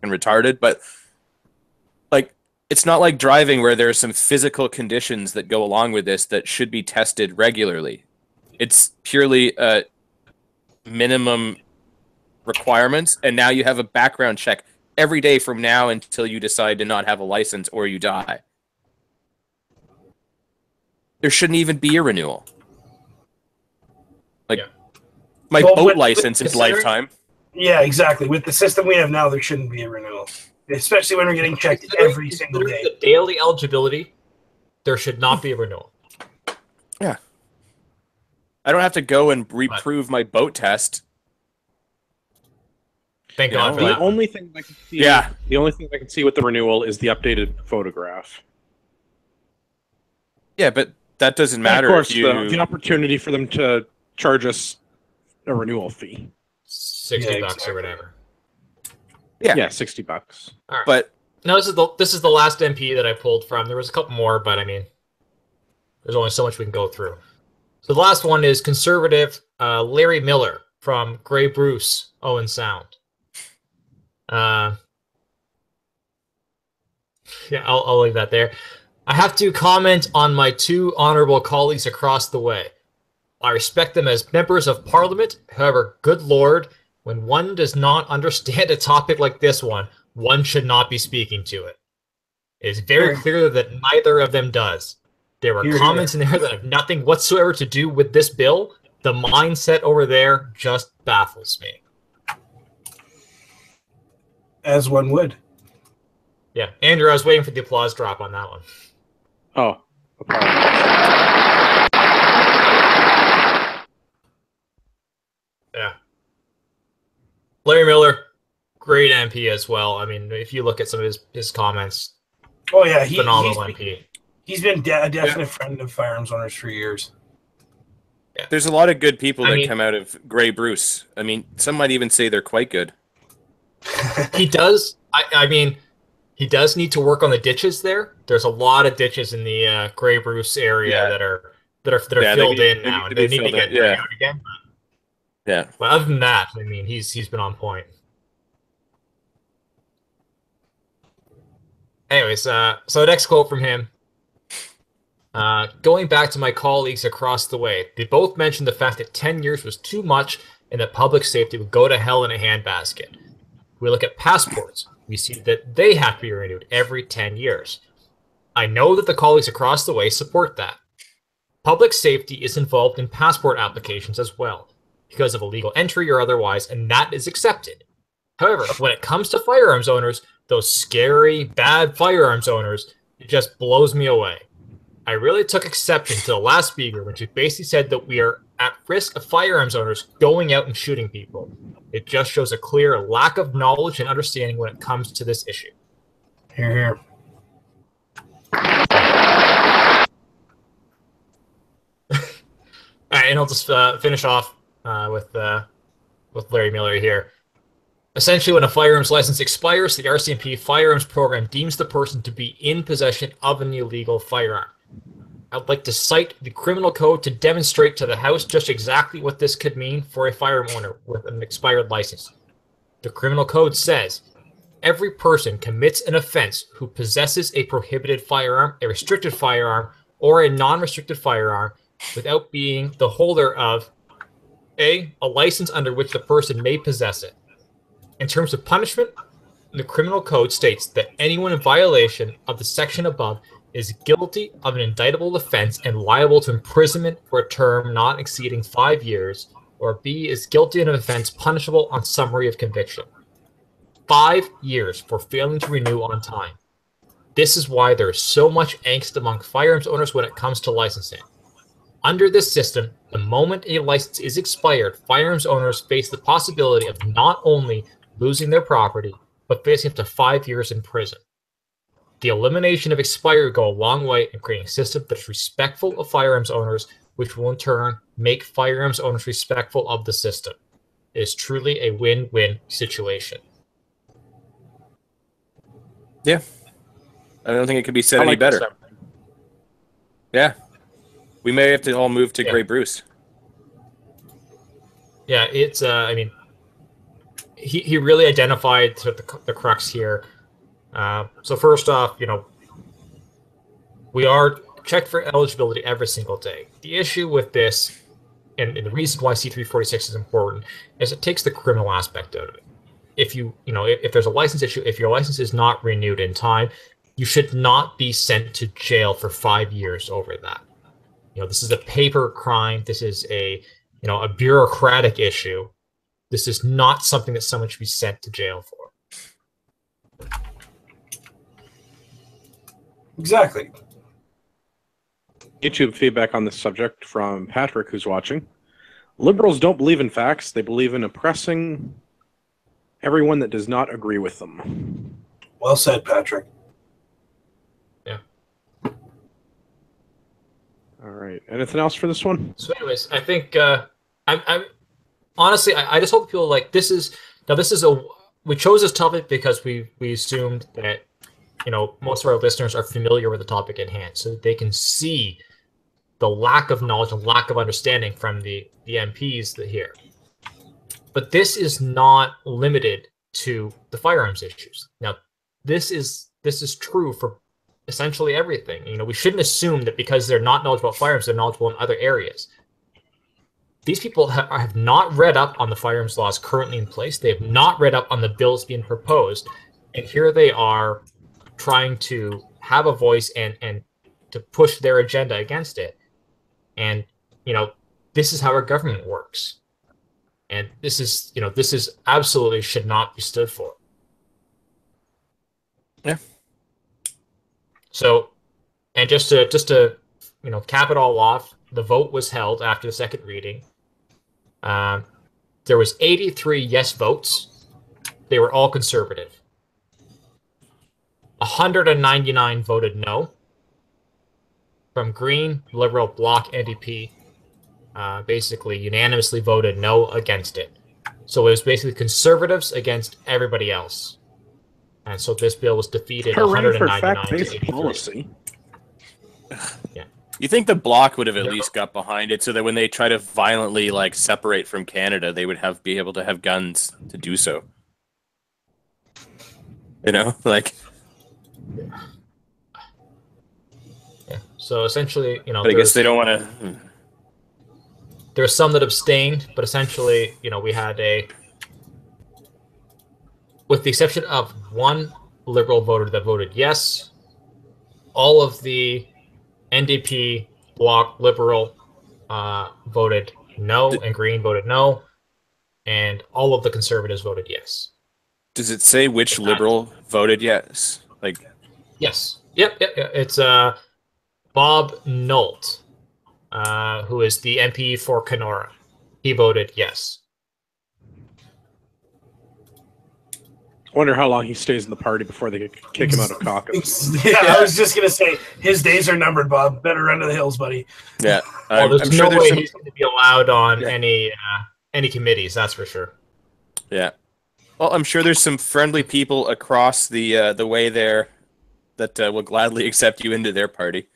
Speaker 3: retarded. But like, it's not like driving where there are some physical conditions that go along with this that should be tested regularly. It's purely minimum requirements. And now you have a background check every day from now until you decide to not have a license or you die. There shouldn't even be a renewal. Like, my boat license is lifetime.
Speaker 2: Yeah, exactly. With the system we have now, there shouldn't be a renewal. Especially when we're getting checked every single day.
Speaker 1: The daily eligibility, there should not be a renewal.
Speaker 3: Yeah. I don't have to go and reprove my boat test.
Speaker 1: Thank God for
Speaker 4: the
Speaker 1: that.
Speaker 4: only thing I can see, the only thing I can see with the renewal is the updated photograph.
Speaker 3: Yeah, but that doesn't matter.
Speaker 4: And of course,
Speaker 3: if you...
Speaker 4: the opportunity for them to charge us a renewal fee.
Speaker 1: $60 or whatever.
Speaker 3: Yeah,
Speaker 4: $60.
Speaker 1: All right.
Speaker 3: But
Speaker 1: no, this is the last MP that I pulled from. There was a couple more, but I mean, there's only so much we can go through. So the last one is conservative Larry Miller from Grey Bruce, Owen Sound. Yeah, I'll leave that there. I have to comment on my two honorable colleagues across the way. I respect them as members of Parliament. However, good Lord, when one does not understand a topic like this one should not be speaking to it. It is very clear that neither of them does. There were comments in there that have nothing whatsoever to do with this bill. The mindset over there just baffles me.
Speaker 2: As one would.
Speaker 1: Yeah, Andrew, I was waiting for the applause drop on that one.
Speaker 4: Oh.
Speaker 1: Yeah. Larry Miller, great MP as well. I mean, if you look at some of his comments,
Speaker 2: oh yeah,
Speaker 1: phenomenal MP.
Speaker 2: He's been a definite friend of firearms owners for years.
Speaker 1: Yeah.
Speaker 3: There's a lot of good people that come out of Grey Bruce. I mean, some might even say they're quite good.
Speaker 1: He does. I mean, he does need to work on the ditches there. There's a lot of ditches in the Grey Bruce area that are filled in now. They need to get renewed again.
Speaker 3: Yeah.
Speaker 1: But other than that, I mean, he's been on point. Anyways, so the next quote from him. Going back to my colleagues across the way, they both mentioned the fact that 10 years was too much and that public safety would go to hell in a handbasket. If we look at passports, we see that they have to be renewed every 10 years. I know that the colleagues across the way support that. Public safety is involved in passport applications as well, because of illegal entry or otherwise, and that is accepted. However, when it comes to firearms owners, those scary, bad firearms owners, it just blows me away. I really took exception to the last speaker when she basically said that we are at risk of firearms owners going out and shooting people. It just shows a clear lack of knowledge and understanding when it comes to this issue.
Speaker 2: Hear, hear.
Speaker 1: All right, and I'll just finish off with Larry Miller here. Essentially, when a firearms license expires, the RCMP firearms program deems the person to be in possession of an illegal firearm. I'd like to cite the criminal code to demonstrate to the House just exactly what this could mean for a firearm owner with an expired license. The criminal code says, every person commits an offense who possesses a prohibited firearm, a restricted firearm, or a non-restricted firearm without being the holder of a license under which the person may possess it. In terms of punishment, the criminal code states that anyone in violation of the section above is guilty of an indictable offense and liable to imprisonment for a term not exceeding 5 years or B, is guilty of an offense punishable on summary of conviction. 5 years for failing to renew on time. This is why there is so much angst among firearms owners when it comes to licensing. Under this system, the moment a license is expired, firearms owners face the possibility of not only losing their property, but facing up to 5 years in prison. The elimination of expiry go a long way in creating a system that is respectful of firearms owners, which will in turn make firearms owners respectful of the system. It is truly a win-win situation.
Speaker 3: Yeah. I don't think it could be said any better. Yeah. We may have to all move to Grey Bruce.
Speaker 1: Yeah, it's, I mean, he really identified the crux here. So first off, you know, we are checked for eligibility every single day. The issue with this, and the reason why C346 is important, is it takes the criminal aspect out of it. If there's a license issue, if your license is not renewed in time, you should not be sent to jail for 5 years over that. You know, this is a paper crime. This is a bureaucratic issue. This is not something that someone should be sent to jail for.
Speaker 2: Exactly.
Speaker 4: YouTube feedback on this subject from Patrick, who's watching. Liberals don't believe in facts. They believe in oppressing everyone that does not agree with them.
Speaker 2: Well said, Patrick.
Speaker 1: Yeah.
Speaker 4: All right. Anything else for this one?
Speaker 1: So anyways, I think I'm honestly, I just hope people like this is we chose this topic because we assumed that, you know, most of our listeners are familiar with the topic at hand, so that they can see the lack of knowledge and lack of understanding from the MPs here. But this is not limited to the firearms issues. Now, this is true for essentially everything. You know, we shouldn't assume that because they're not knowledgeable about firearms, they're knowledgeable in other areas. These people have not read up on the firearms laws currently in place. They have not read up on the bills being proposed, and here they are trying to have a voice and to push their agenda against it. And, you know, this is how our government works. And this is absolutely should not be stood for.
Speaker 3: Yeah.
Speaker 1: So, and just to cap it all off, the vote was held after the second reading. There was 83 yes votes. They were all conservative. 199 voted no. From Green, Liberal, Bloc, NDP, basically unanimously voted no against it. So it was basically conservatives against everybody else. And so this bill was defeated 199 to 83.
Speaker 4: Policy.
Speaker 1: Yeah.
Speaker 3: You think the Bloc would have at least got behind it so that when they try to violently separate from Canada, they would be able to have guns to do so? You know,
Speaker 1: Yeah. So essentially,
Speaker 3: But I guess they don't want to.
Speaker 1: There's some that abstained, but essentially, we had with the exception of one Liberal voter that voted yes, all of the NDP, Bloc, Liberal voted no, and Green voted no, and all of the Conservatives voted yes.
Speaker 3: Does it say which Liberal voted yes?
Speaker 1: Yes. Yep. It's Bob Nolt, who is the MP for Kenora. He voted yes.
Speaker 4: I wonder how long he stays in the party before they kick him out of caucus.
Speaker 2: Yeah, I was just going to say, his days are numbered, Bob. Better run to the hills, buddy.
Speaker 3: Yeah.
Speaker 1: There's
Speaker 3: I'm
Speaker 1: no
Speaker 3: sure
Speaker 1: way he's going to be allowed on any committees, that's for sure.
Speaker 3: Yeah. Well, I'm sure there's some friendly people across the way there that will gladly accept you into their party.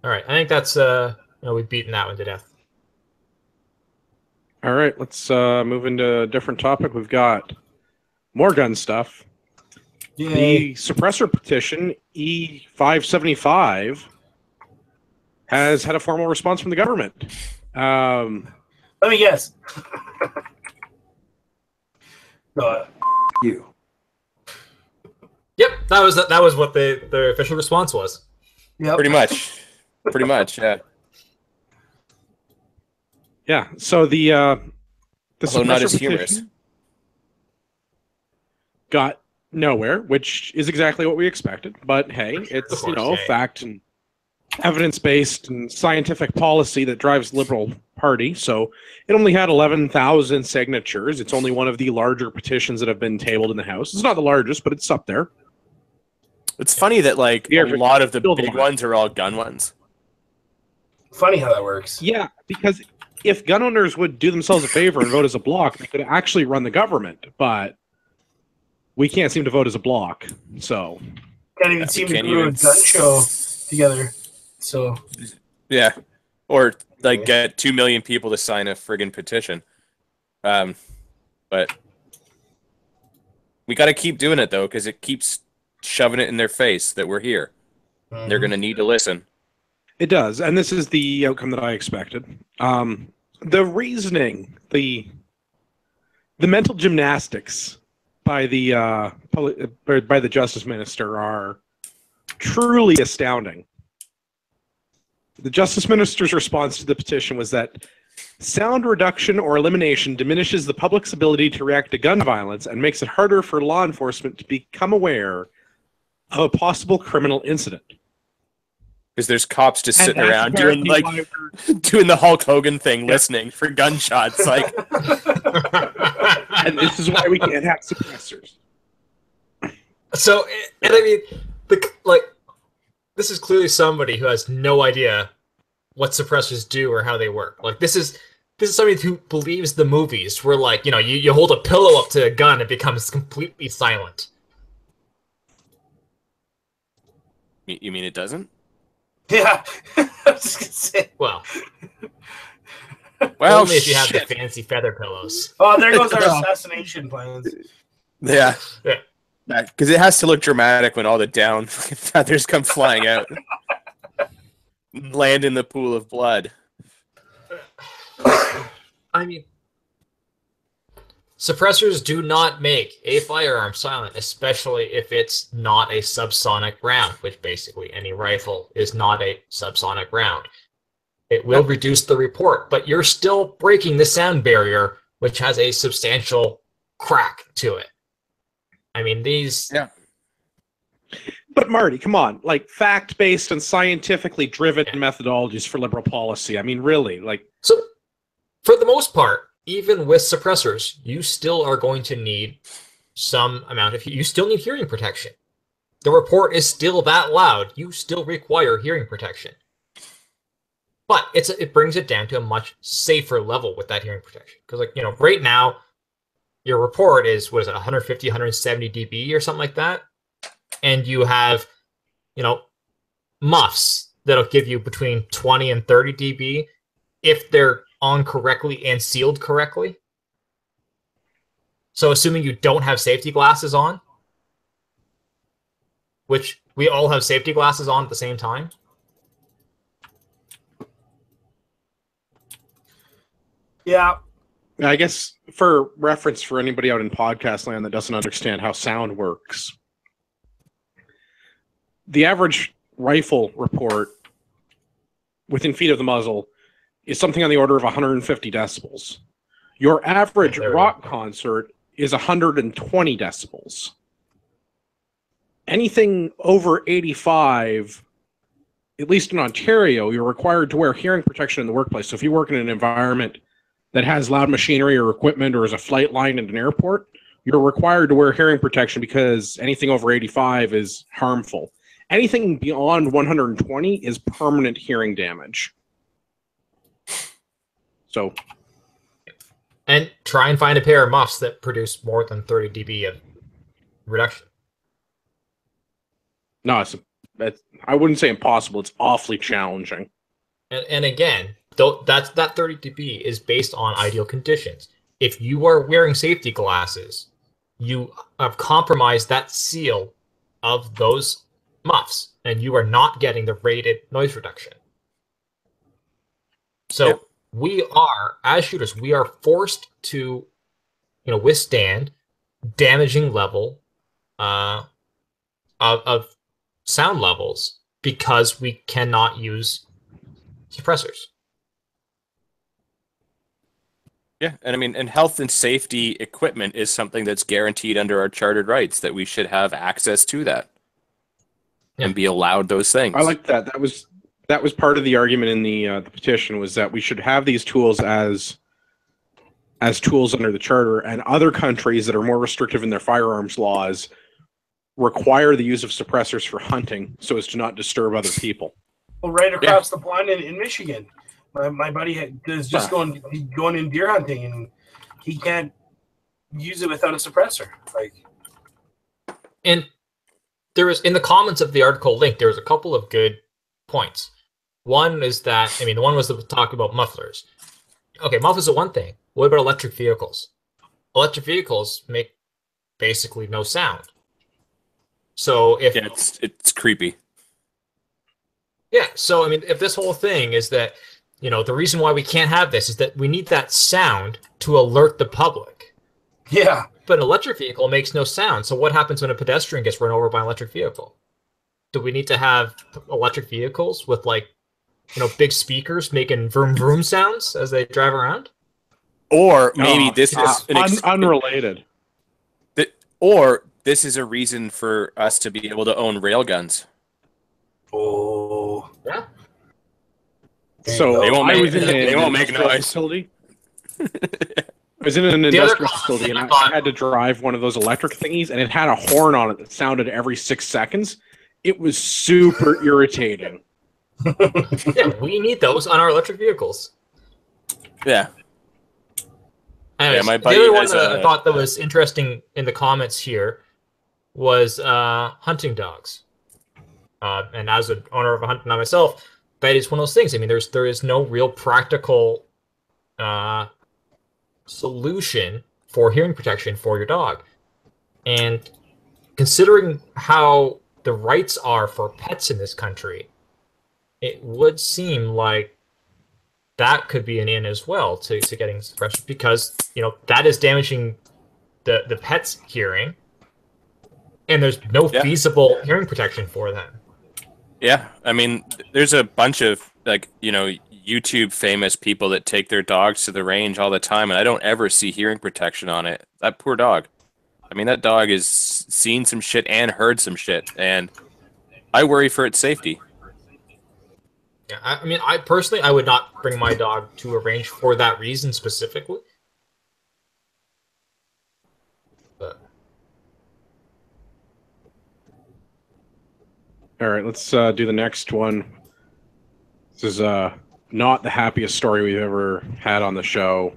Speaker 1: All right, I think that's we've beaten that one to death.
Speaker 4: All right, let's move into a different topic. We've got more gun stuff.
Speaker 2: Yay.
Speaker 4: The suppressor petition, E575, has had a formal response from the government.
Speaker 2: Let me guess. You.
Speaker 1: Yep, that was what the official response was.
Speaker 2: Yep.
Speaker 3: Pretty much. Pretty much, yeah.
Speaker 4: Yeah. So the
Speaker 3: Although not as
Speaker 4: suppressor
Speaker 3: humorous.
Speaker 4: petition got nowhere, which is exactly what we expected. But hey, it's fact and evidence-based and scientific policy that drives the Liberal Party. So it only had 11,000 signatures. It's only one of the larger petitions that have been tabled in the House. It's not the largest, but it's up there.
Speaker 3: It's funny that a lot of the big ones are all gun ones.
Speaker 2: Funny how that works.
Speaker 4: Yeah, because if gun owners would do themselves a favor and vote as a bloc, they could actually run the government. But we can't seem to vote as a bloc. So
Speaker 2: can't even seem to do a gun show together. So
Speaker 3: yeah, or get 2 million people to sign a friggin' petition. But we got to keep doing it though, because it keeps shoving it in their face that we're here. Mm-hmm. They're going to need to listen.
Speaker 4: It does, and this is the outcome that I expected. The reasoning, the mental gymnastics by the Justice Minister are truly astounding. The Justice Minister's response to the petition was that sound reduction or elimination diminishes the public's ability to react to gun violence and makes it harder for law enforcement to become aware of a possible criminal incident.
Speaker 3: Because there's cops just sitting around doing the Hulk Hogan thing, listening for gunshots. And
Speaker 4: this is why we can't have suppressors.
Speaker 1: So, and I mean, this is clearly somebody who has no idea what suppressors do or how they work. This is somebody who believes the movies where you hold a pillow up to a gun, it becomes completely silent.
Speaker 3: You mean it doesn't?
Speaker 2: Yeah, I was just gonna say.
Speaker 1: Well, only if you have the fancy feather pillows.
Speaker 2: Oh, there goes our assassination plans.
Speaker 3: Yeah. Because it has to look dramatic when all the down feathers come flying out, land in the pool of blood.
Speaker 1: I mean, suppressors do not make a firearm silent, especially if it's not a subsonic round, which basically any rifle is not a subsonic round. It will reduce the report, but you're still breaking the sound barrier, which has a substantial crack to it. I mean, these...
Speaker 3: Yeah.
Speaker 4: But Marty, come on, fact-based and scientifically driven methodologies for Liberal policy. I mean, really,
Speaker 1: So, for the most part, even with suppressors, you still are going to need some amount of... You still need hearing protection. The report is still that loud. You still require hearing protection. But it brings it down to a much safer level with that hearing protection. Because, right now, your report is, 150, 170 dB or something like that? And you have, muffs that'll give you between 20 and 30 dB if they're on correctly and sealed correctly. So assuming you don't have safety glasses on, which we all have safety glasses on at the same time.
Speaker 2: Yeah.
Speaker 4: I guess for reference for anybody out in podcast land that doesn't understand how sound works, the average rifle report within feet of the muzzle is something on the order of 150 decibels. Your average rock concert is 120 decibels. Anything over 85, at least in Ontario, you're required to wear hearing protection in the workplace. So if you work in an environment that has loud machinery or equipment or is a flight line at an airport, you're required to wear hearing protection because anything over 85 is harmful. Anything beyond 120 is permanent hearing damage. So,
Speaker 1: and try and find a pair of muffs that produce more than 30 dB of reduction.
Speaker 4: No, I wouldn't say impossible. It's awfully challenging.
Speaker 1: And again, that 30 dB is based on ideal conditions. If you are wearing safety glasses, you have compromised that seal of those muffs, and you are not getting the rated noise reduction. So we are, as shooters, we are forced to, withstand damaging level of sound levels because we cannot use suppressors.
Speaker 3: Yeah, and I mean, and health and safety equipment is something that's guaranteed under our chartered rights, that we should have access to that and be allowed those things.
Speaker 4: I like that. That was part of the argument in the petition, was that we should have these tools as tools under the charter, and other countries that are more restrictive in their firearms laws require the use of suppressors for hunting so as to not disturb other people.
Speaker 2: Well, right across the pond in Michigan, my buddy is just going in deer hunting, and he can't use it without a suppressor. Like,
Speaker 1: and there was, in the comments of the article link, there was a couple of good points. One is that, I mean, the one was to talk about mufflers. Okay, mufflers are one thing. What about electric vehicles? Electric vehicles make basically no sound. So if
Speaker 3: it's creepy.
Speaker 1: Yeah, so I mean, if this whole thing is that, you know, the reason why we can't have this is that we need that sound to alert the public.
Speaker 2: Yeah.
Speaker 1: But an electric vehicle makes no sound. So what happens when a pedestrian gets run over by an electric vehicle? Do we need to have electric vehicles with, like, you know, big speakers making vroom vroom sounds as they drive around?
Speaker 3: Or maybe this is
Speaker 4: unrelated.
Speaker 3: Or this is a reason for us to be able to own railguns.
Speaker 2: Oh.
Speaker 1: Yeah.
Speaker 4: So
Speaker 3: they won't
Speaker 4: make noise. Facility. I was in an industrial facility, and I had to drive one of those electric thingies, and it had a horn on it that sounded every 6 seconds. It was super irritating.
Speaker 1: Yeah, we need those on our electric vehicles.
Speaker 3: Yeah.
Speaker 1: Anyways,
Speaker 3: my
Speaker 1: the
Speaker 3: buddy
Speaker 1: other one
Speaker 3: has
Speaker 1: that I thought that was interesting in the comments here was hunting dogs. And as an owner of a hunting dog myself, that is one of those things. I mean, there is no real practical solution for hearing protection for your dog. And considering how the rights are for pets in this country, it would seem like that could be an in as well to getting suppression, because, you know, that is damaging the pet's hearing, and there's no feasible hearing protection for them.
Speaker 3: Yeah, I mean, there's a bunch of, like, you know, YouTube famous people that take their dogs to the range all the time, and I don't ever see hearing protection on it. That poor dog. I mean, that dog has seen some shit and heard some shit, and I worry for its safety.
Speaker 1: Yeah, I mean, I personally, I would not bring my dog to a range for that reason specifically. But
Speaker 4: all right, let's do the next one. This is not the happiest story we've ever had on the show.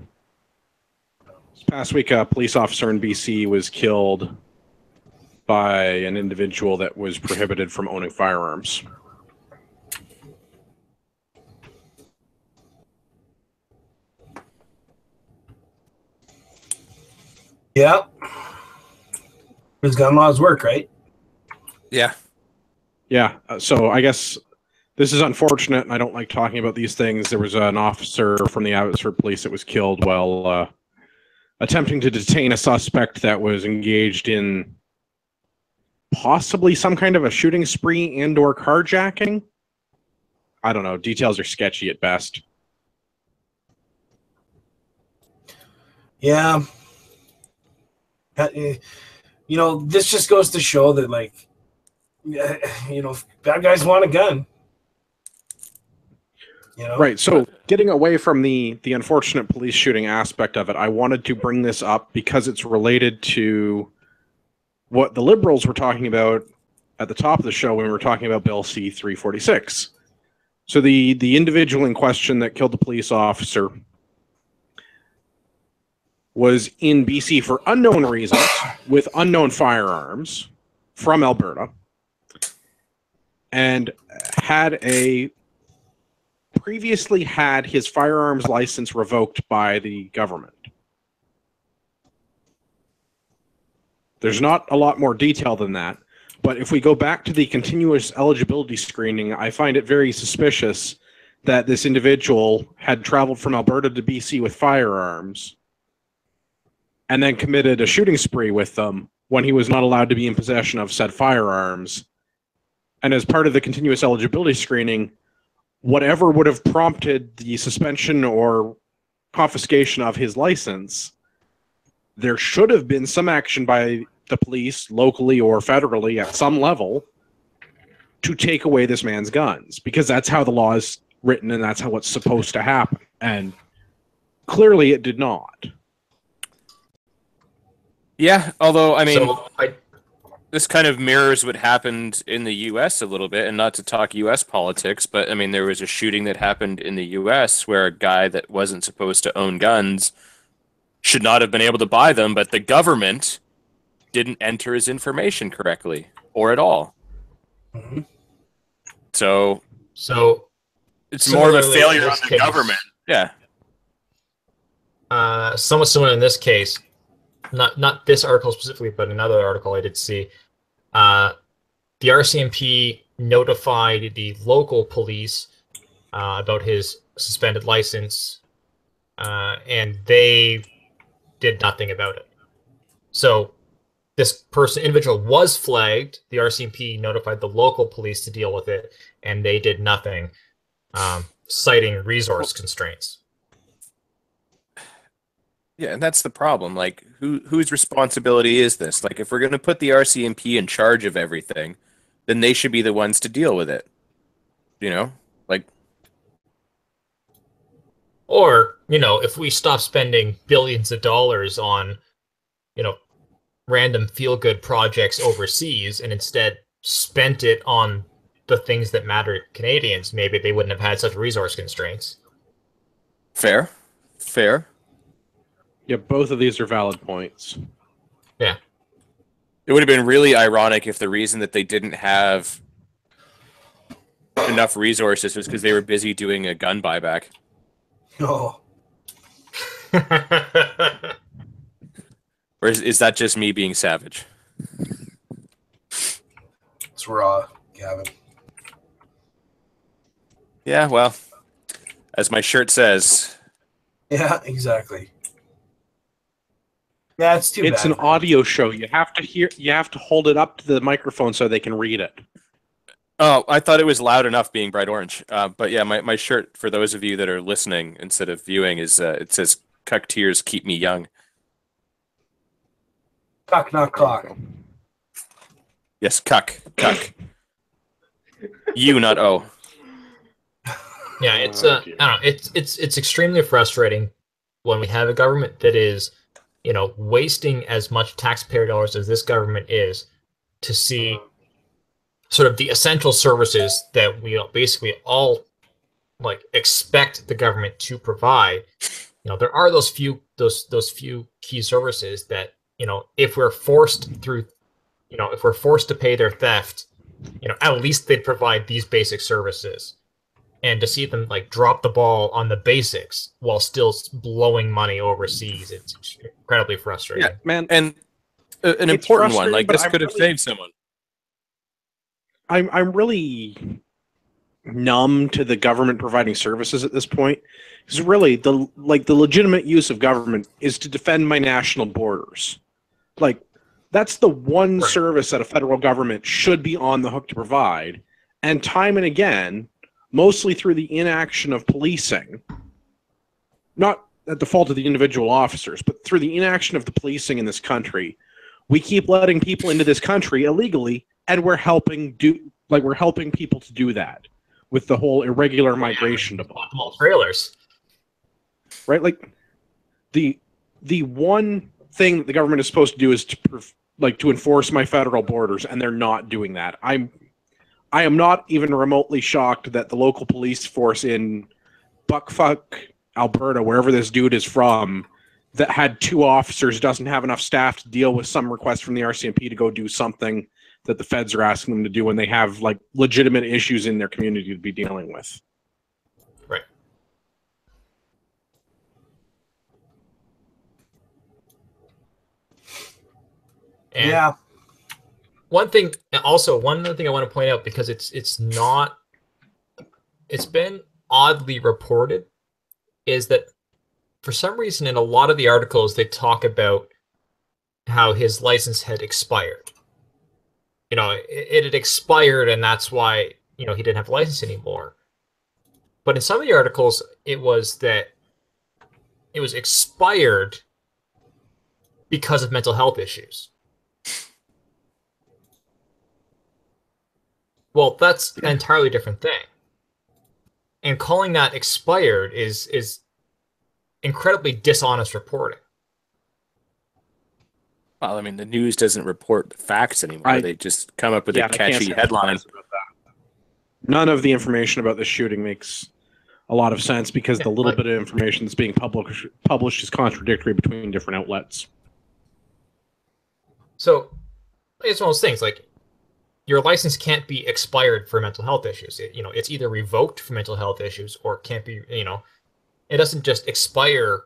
Speaker 4: This past week, a police officer in BC was killed by an individual that was prohibited from owning firearms.
Speaker 2: Yeah. His gun laws work, right?
Speaker 3: Yeah.
Speaker 4: Yeah. So I guess this is unfortunate, and I don't like talking about these things. There was an officer from the Abbotsford Police that was killed while attempting to detain a suspect that was engaged in possibly some kind of a shooting spree and/or carjacking. I don't know. Details are sketchy at best.
Speaker 2: Yeah. You know, this just goes to show that, like, you know, bad guys want a gun. You know?
Speaker 4: Right. So getting away from the unfortunate police shooting aspect of it, I wanted to bring this up because it's related to what the Liberals were talking about at the top of the show when we were talking about Bill C-346. So the individual in question that killed the police officer was in BC for unknown reasons with unknown firearms from Alberta, and previously had his firearms license revoked by the government. There's not a lot more detail than that, but if we go back to the continuous eligibility screening, I find it very suspicious that this individual had traveled from Alberta to BC with firearms and then committed a shooting spree with them when he was not allowed to be in possession of said firearms. And as part of the continuous eligibility screening, whatever would have prompted the suspension or confiscation of his license, there should have been some action by the police, locally or federally, at some level, to take away this man's guns, because that's how the law is written and that's how it's supposed to happen. And clearly it did not.
Speaker 3: Yeah, although, I mean,
Speaker 1: So
Speaker 3: this kind of mirrors what happened in the U.S. a little bit, and not to talk U.S. politics, but I mean, there was a shooting that happened in the U.S. where a guy that wasn't supposed to own guns should not have been able to buy them, but the government didn't enter his information correctly or at all.
Speaker 2: Mm-hmm.
Speaker 3: So it's more of a
Speaker 1: similarly
Speaker 3: failure
Speaker 1: in
Speaker 3: on
Speaker 1: this
Speaker 3: the
Speaker 1: case-
Speaker 3: government. Yeah.
Speaker 1: Somewhat similar in this case, not this article specifically, but another article I did see. The RCMP notified the local police about his suspended license, and they did nothing about it. So this individual was flagged. The RCMP notified the local police to deal with it, and they did nothing, citing resource constraints.
Speaker 3: Yeah, and that's the problem. Like, whose responsibility is this? Like, if we're going to put the RCMP in charge of everything, then they should be the ones to deal with it. You know? Like,
Speaker 1: Or, if we stop spending billions of dollars on, random feel-good projects overseas and instead spent it on the things that matter to Canadians, maybe they wouldn't have had such resource constraints.
Speaker 3: fair.
Speaker 4: Yeah, both of these are valid points.
Speaker 1: Yeah.
Speaker 3: It would have been really ironic if the reason that they didn't have enough resources was because they were busy doing a gun buyback.
Speaker 2: Oh,
Speaker 3: Or is that just me being savage?
Speaker 2: it's raw, Gavin.
Speaker 3: Yeah, well, as my shirt says,
Speaker 2: Yeah, exactly. Yeah, it's too
Speaker 4: It's
Speaker 2: bad.
Speaker 4: an audio show. You have to hold it up to the microphone so they can read it.
Speaker 3: oh, I thought it was loud enough being bright orange. But yeah, my shirt, for those of you that are listening instead of viewing, is it says "Cuck tears keep me young."
Speaker 2: Cock, not cock.
Speaker 3: Yes, cuck. You, not O.
Speaker 1: Yeah, it's I don't know, it's extremely frustrating when we have a government that is, wasting as much taxpayer dollars as this government is to see sort of the essential services that we basically all expect the government to provide. There are those few key services that, if we're forced to pay their theft, at least they'd provide these basic services. And to see them drop the ball on the basics while still blowing money overseas, it's incredibly frustrating.
Speaker 3: Yeah, man, and an important one like this could have saved someone.
Speaker 4: I'm really numb to the government providing services at this point, because really the legitimate use of government is to defend my national borders. That's the one service that a federal government should be on the hook to provide, and time and again, mostly through the inaction of policing, not at the fault of the individual officers, but through the inaction of the policing in this country, we keep letting people into this country illegally, and we're helping people to do that with the whole irregular migration debacle.
Speaker 1: Trailers,
Speaker 4: right? The one thing that the government is supposed to do is to enforce my federal borders, and they're not doing that. I am not even remotely shocked that the local police force in Buckfuck, Alberta, wherever this dude is from, that had 2 officers doesn't have enough staff to deal with some request from the RCMP to go do something that the feds are asking them to do when they have legitimate issues in their community to be dealing with.
Speaker 1: right? And
Speaker 2: Yeah.
Speaker 1: one other thing I want to point out, because it's been oddly reported, is that for some reason in a lot of the articles they talk about how his license had expired. It had expired, and that's why he didn't have a license anymore. But in some of the articles, it was that it was expired because of mental health issues. Well, that's an entirely different thing. And calling that expired is incredibly dishonest reporting.
Speaker 3: Well, I mean, the news doesn't report facts anymore. They just come up with a catchy headline.
Speaker 4: None of the information about the shooting makes a lot of sense because the little bit of information that's being published is contradictory between different outlets.
Speaker 1: So it's one of those things, like, your license can't be expired for mental health issues. It's either revoked for mental health issues or it can't be, it doesn't just expire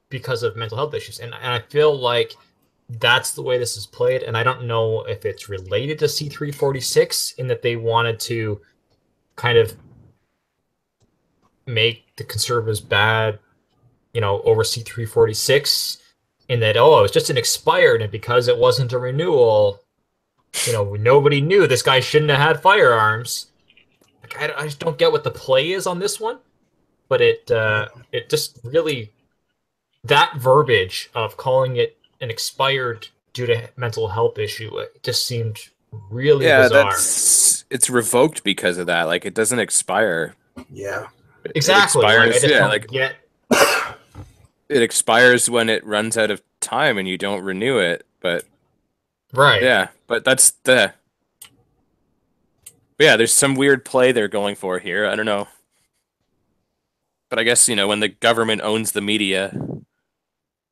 Speaker 1: because of mental health issues. And I feel like that's the way this is played. And I don't know if it's related to C-346 in that they wanted to kind of make the conservatives bad, over C-346 in that, it was just an expired, and because it wasn't a renewal, nobody knew this guy shouldn't have had firearms. Like, I just don't get what the play is on this one, but it just really, that verbiage of calling it an expired due to mental health issue, it just seemed really bizarre.
Speaker 3: It's revoked because of that. Like, it doesn't expire.
Speaker 2: Yeah,
Speaker 1: exactly.
Speaker 3: It expires,
Speaker 1: I just don't get.
Speaker 3: It expires when it runs out of time and you don't renew it, but.
Speaker 1: Right.
Speaker 3: Yeah, but that's the. But yeah, there's some weird play they're going for here. I don't know. But I guess, when the government owns the media,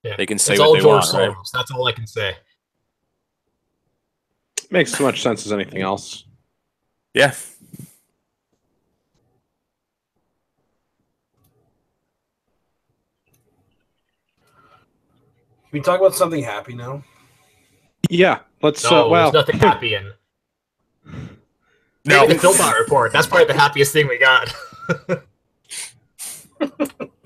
Speaker 3: they can say what they want, right?
Speaker 1: That's all I can say.
Speaker 4: Makes as much sense as anything else.
Speaker 3: Yeah.
Speaker 2: Can we talk about something happy now?
Speaker 4: Yeah, let's.
Speaker 1: There's nothing happy in. No, the Philpott report. That's probably the happiest thing we got.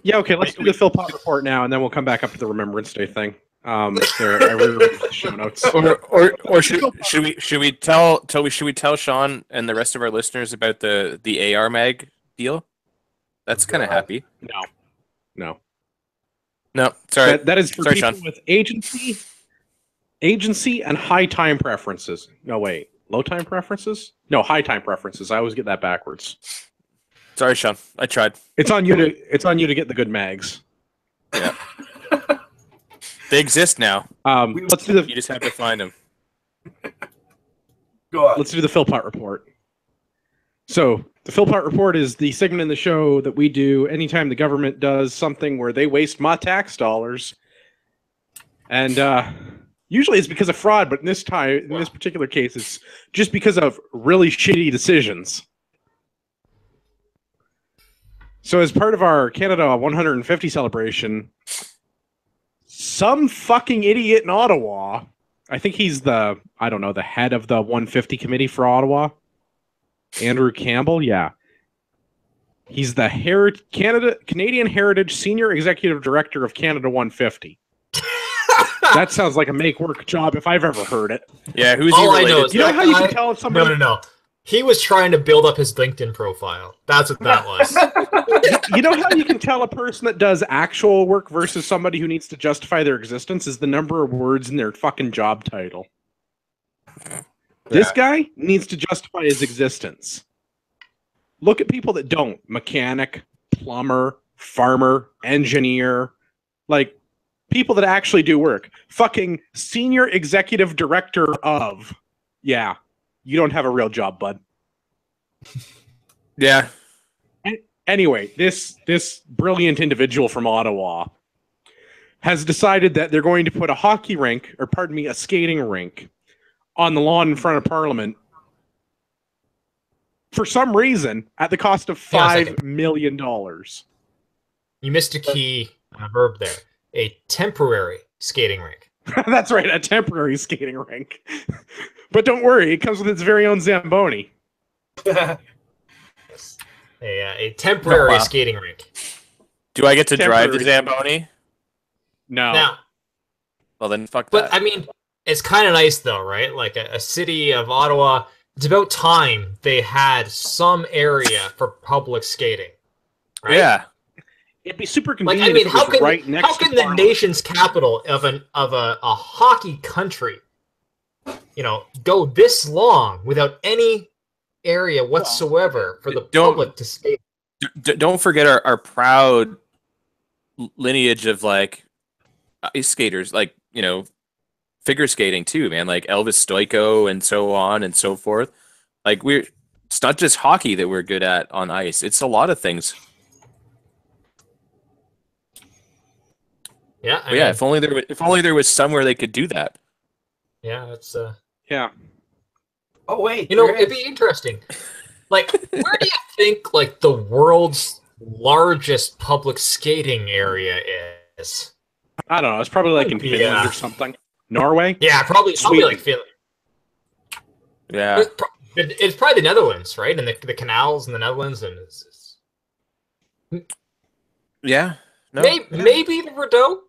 Speaker 4: Yeah, okay. Let's do the Philpott report now, and then we'll come back up to the Remembrance Day thing. I reread the show notes.
Speaker 3: Or should we tell Sean and the rest of our listeners about the AR mag deal? That's kind of happy.
Speaker 4: No.
Speaker 3: Sorry.
Speaker 4: That is for
Speaker 3: sorry,
Speaker 4: people
Speaker 3: Sean.
Speaker 4: with agency and high time preferences. No, wait. Low time preferences? No, high time preferences. I always get that backwards.
Speaker 3: Sorry, Sean. I tried.
Speaker 4: It's on you to get the good mags.
Speaker 3: Yeah. They exist now.
Speaker 4: Let's do
Speaker 3: You just have to find them.
Speaker 2: Go on.
Speaker 4: Let's do the Philpott report. So the Philpott report is the segment in the show that we do anytime the government does something where they waste my tax dollars, and usually it's because of fraud, but in this particular case, it's just because of really shitty decisions. So as part of our Canada 150 celebration, some fucking idiot in Ottawa, I think he's the head of the 150 committee for Ottawa, Andrew Campbell, yeah. He's the Canadian Heritage Senior Executive Director of Canada 150. That sounds like a make-work job if I've ever heard it.
Speaker 3: Yeah, who's
Speaker 1: All
Speaker 3: he related
Speaker 1: I know is
Speaker 3: to?
Speaker 4: You know how you can tell if somebody...
Speaker 1: No. He was trying to build up his LinkedIn profile. That's what that was.
Speaker 4: You know how you can tell a person that does actual work versus somebody who needs to justify their existence is the number of words in their fucking job title. Yeah. This guy needs to justify his existence. Look at people that don't. Mechanic, plumber, farmer, engineer. Like, people that actually do work. Fucking senior executive director of. Yeah. You don't have a real job, bud.
Speaker 3: Yeah.
Speaker 4: Anyway, this brilliant individual from Ottawa has decided that they're going to put a skating rink on the lawn in front of Parliament for some reason at the cost of $5 million.
Speaker 1: You missed a key verb there. A temporary skating rink.
Speaker 4: That's right, a temporary skating rink. But don't worry, it comes with its very own Zamboni.
Speaker 1: A temporary skating rink.
Speaker 3: Do I get to drive the Zamboni?
Speaker 4: No.
Speaker 1: Now,
Speaker 3: well, then fuck that.
Speaker 1: But, I mean, it's kind of nice, though, right? Like, a city of Ottawa, it's about time they had some area for public skating. right?
Speaker 3: Yeah.
Speaker 4: It'd be super
Speaker 1: Like,
Speaker 4: convenient
Speaker 1: I mean,
Speaker 4: if it was right next
Speaker 1: how
Speaker 4: to
Speaker 1: can the
Speaker 4: Parliament.
Speaker 1: nation's capital of a hockey country, go this long without any area whatsoever for the public to skate?
Speaker 3: Don't forget our proud lineage of like ice skaters, like figure skating too, man. Like Elvis Stoico and so on and so forth. Like it's not just hockey that we're good at on ice. It's a lot of things.
Speaker 1: Yeah, I
Speaker 3: But yeah.
Speaker 1: mean,
Speaker 3: If only there was somewhere they could do that.
Speaker 1: yeah, it's
Speaker 4: Yeah.
Speaker 2: Oh wait,
Speaker 1: it'd be interesting. Like, where do you think like the world's largest public skating area is?
Speaker 4: I don't know. It's probably like in
Speaker 1: Yeah.
Speaker 4: Finland or something. Norway?
Speaker 1: Yeah, probably
Speaker 4: Sweden.
Speaker 1: like Finland.
Speaker 3: Yeah.
Speaker 1: It's probably the Netherlands, right? And the canals in the Netherlands, and
Speaker 3: Yeah. No.
Speaker 1: maybe the Rideau.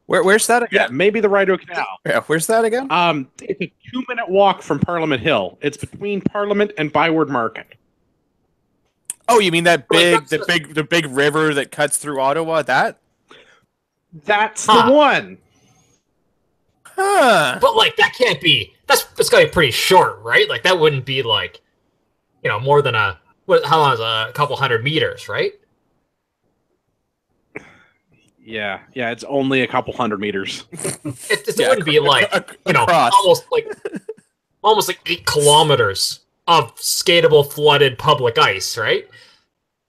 Speaker 3: Where's that
Speaker 4: Yeah,
Speaker 3: again?
Speaker 4: maybe the Rideau Canal.
Speaker 3: Yeah. Where's that again?
Speaker 4: It's a 2-minute walk from Parliament Hill. It's between Parliament and Byward Market.
Speaker 3: Oh, you mean that
Speaker 1: Like,
Speaker 3: the big river that cuts through Ottawa? That?
Speaker 4: That's the one.
Speaker 3: Huh.
Speaker 1: But like that can't be. That's gotta be pretty short, right? Like that wouldn't be like, more than how long is a couple 100 meters, right?
Speaker 4: Yeah, it's only a couple 100 meters.
Speaker 1: It wouldn't be like
Speaker 3: across.
Speaker 1: almost like 8 kilometers of skatable flooded public ice, right?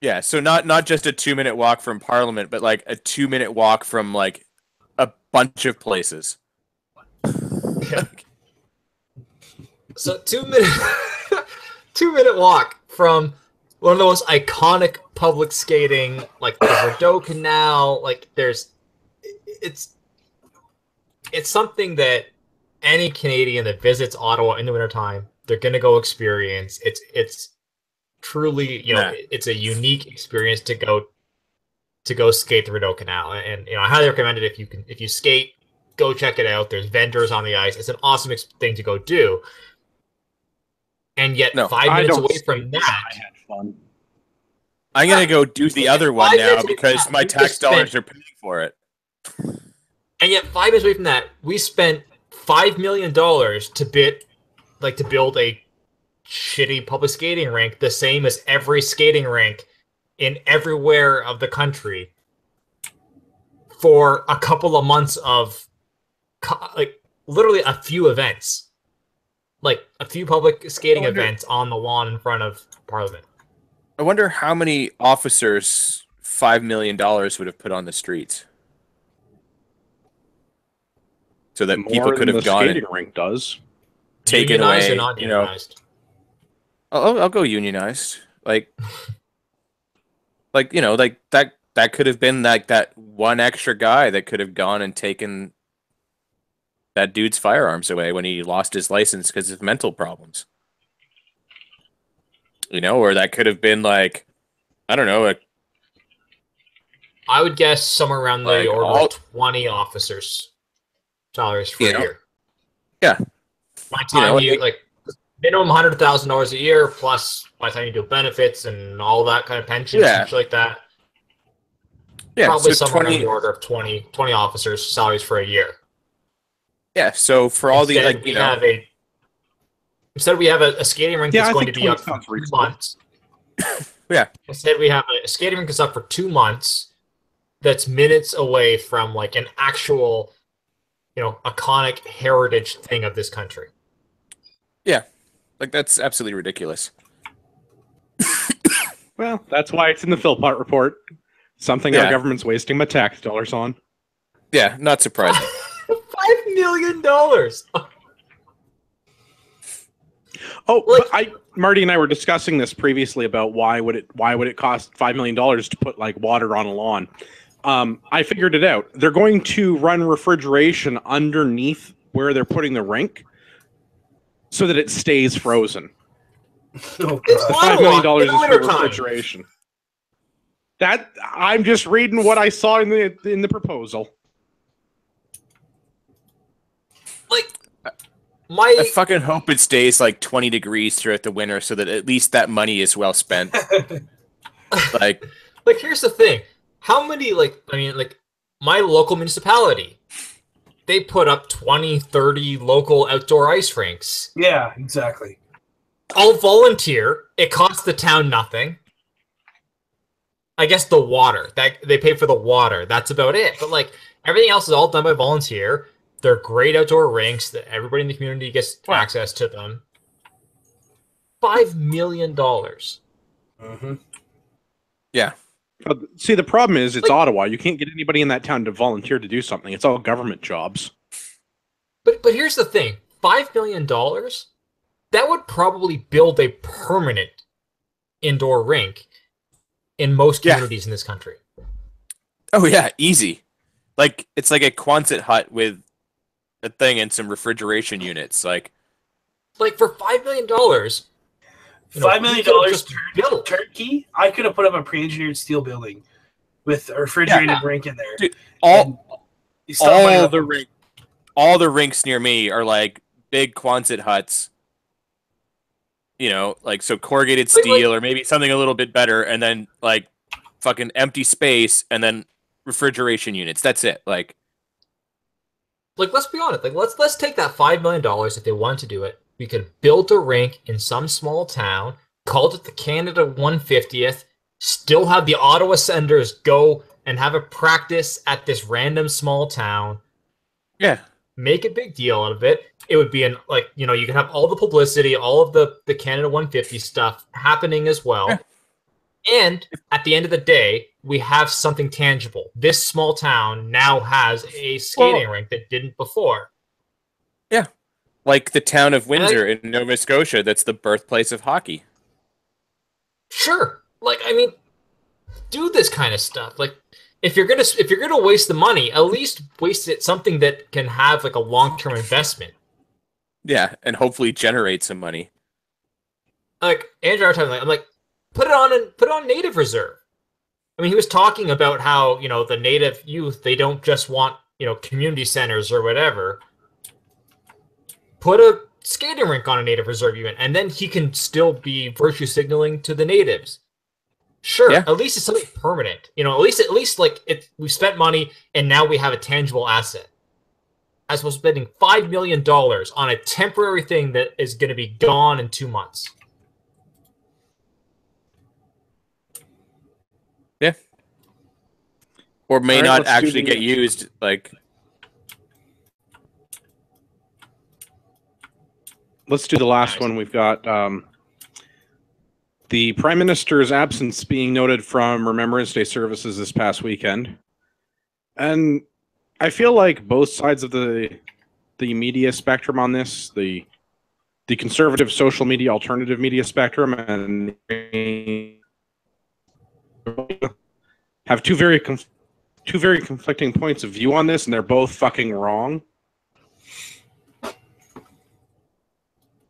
Speaker 3: Yeah, so not just a 2-minute walk from Parliament, but like a 2-minute walk from like a bunch of places.
Speaker 1: Yeah. So 2-minute 2-minute walk from one of the most iconic public skating, like the Rideau Canal. Like it's something that any Canadian that visits Ottawa in the wintertime, they're gonna go experience. It's truly, it's a unique experience to go skate the Rideau Canal, and I highly recommend it if you skate. Go check it out. There's vendors on the ice. It's an awesome thing to go do. And yet, 5 minutes away from that,
Speaker 4: I had fun.
Speaker 3: I'm gonna go do the other one
Speaker 1: 5
Speaker 3: now
Speaker 1: minutes
Speaker 3: because
Speaker 1: away from
Speaker 3: my
Speaker 1: that, we
Speaker 3: tax
Speaker 1: just spent-
Speaker 3: dollars are paying for it.
Speaker 1: and yet 5 minutes away from that, we spent $5 million to build a shitty public skating rink, the same as every skating rink in everywhere of the country, for a couple of months of literally a few events, like a few public skating events on the lawn in front of Parliament.
Speaker 3: I wonder how many officers $5 million would have put on the streets, so that people
Speaker 4: More
Speaker 3: could
Speaker 4: than
Speaker 3: have
Speaker 4: the
Speaker 3: gone
Speaker 4: skating
Speaker 3: and
Speaker 4: rink does.
Speaker 3: taken
Speaker 1: Unionized
Speaker 3: away.
Speaker 1: or non-unionized?
Speaker 3: I'll go unionized. Like that could have been like that one extra guy that could have gone and taken that dude's firearms away when he lost his license because of mental problems. Or that could have been like, I don't know.
Speaker 1: I would guess somewhere around the
Speaker 3: Like
Speaker 1: order of 20 officers' salaries for a year.
Speaker 3: Yeah.
Speaker 1: By the time minimum $100,000 a year, plus by the time you do benefits and all that kind of pensions and shit like that.
Speaker 3: Yeah,
Speaker 1: probably
Speaker 3: so
Speaker 1: somewhere in the order of 20 officers' salaries for a year.
Speaker 3: Yeah, so for all
Speaker 1: Instead, we have a skating rink that's going to be up for 2 months.
Speaker 3: Yeah.
Speaker 1: Instead, we have a skating rink that's up for 2 months that's minutes away from like an actual, iconic heritage thing of this country.
Speaker 3: Yeah. Like, that's absolutely ridiculous.
Speaker 4: Well, that's why it's in the Philpott report. Something our government's wasting my tax dollars on.
Speaker 3: Yeah, not surprising.
Speaker 1: $5 million.
Speaker 4: Marty and I were discussing this previously about why would it cost $5 million to put like water on a lawn. I figured it out. They're going to run refrigeration underneath where they're putting the rink, so that it stays frozen.
Speaker 2: Oh,
Speaker 1: It's
Speaker 4: The
Speaker 1: Ottawa
Speaker 4: $5 million
Speaker 1: in
Speaker 4: is for
Speaker 1: wintertime.
Speaker 4: refrigeration. That I'm just reading what I saw in the proposal.
Speaker 1: Like,
Speaker 3: I fucking hope it stays like 20 degrees throughout the winter so that at least that money is well spent. Like,
Speaker 1: Like, here's the thing. How many, my local municipality, they put up 20, 30 local outdoor ice rinks.
Speaker 2: Yeah, exactly.
Speaker 1: All volunteer. It costs the town nothing. I guess the water. That they pay for the water. That's about it. But, like, everything else is all done by volunteer. They're great outdoor rinks that everybody in the community gets access to them. $5 million.
Speaker 2: Mm-hmm.
Speaker 3: yeah.
Speaker 4: See, the problem is it's
Speaker 1: Like-
Speaker 4: Ottawa. You can't get anybody in that town to volunteer to do something. It's all government jobs.
Speaker 1: But here's the thing. $5 million, that would probably build a permanent indoor rink in most communities in this country.
Speaker 3: Oh yeah, easy. Like, it's like a Quonset hut with a thing and some refrigeration units. Like
Speaker 1: For $5 million,
Speaker 2: $5 million
Speaker 1: just built.
Speaker 2: turnkey. I could have put up a pre-engineered steel building with a refrigerated rink in there.
Speaker 3: Dude,
Speaker 2: And you still might
Speaker 3: all
Speaker 2: have-
Speaker 3: the rinks near me are like big Quonset huts. You know, like, so corrugated steel or maybe something a little bit better, and then like fucking empty space and then refrigeration units. That's it. Like
Speaker 1: Let's be honest. Let's take that $5 million if they wanted to do it. We could build a rink in some small town, called it the Canada 150th, still have the Ottawa Senators go and have a practice at this random small town.
Speaker 3: yeah.
Speaker 1: Make a big deal out of it. It would be you could have all the publicity, all of the Canada 150 stuff happening as well.
Speaker 3: Yeah.
Speaker 1: And at the end of the day, we have something tangible. This small town now has a skating rink that didn't before.
Speaker 3: Yeah. Like the town of Windsor in Nova Scotia, that's the birthplace of hockey.
Speaker 1: Sure. Do this kind of stuff. If you're gonna waste the money, at least waste it something that can have a long-term investment.
Speaker 3: Yeah, and hopefully generate some money.
Speaker 1: Andrew and I were talking, I'm like, put it on native reserve. I mean, he was talking about how, the native youth, they don't just want, community centers or whatever. Put a skating rink on a native reserve even, and then he can still be virtue signaling to the natives. Sure,
Speaker 3: Yeah.
Speaker 1: at least it's something permanent. At least we spent money and now we have a tangible asset. As opposed to spending $5 million on a temporary thing that is going to be gone in 2 months.
Speaker 3: Yeah. Or may
Speaker 4: All right,
Speaker 3: not
Speaker 4: let's do
Speaker 3: actually
Speaker 4: the-
Speaker 3: get used. Like,
Speaker 4: Let's do the last one. We've got the Prime Minister's absence being noted from Remembrance Day services this past weekend. And I feel like both sides of the media spectrum on this, the conservative social media, alternative media spectrum, and have two very conflicting points of view on this, and they're both fucking wrong.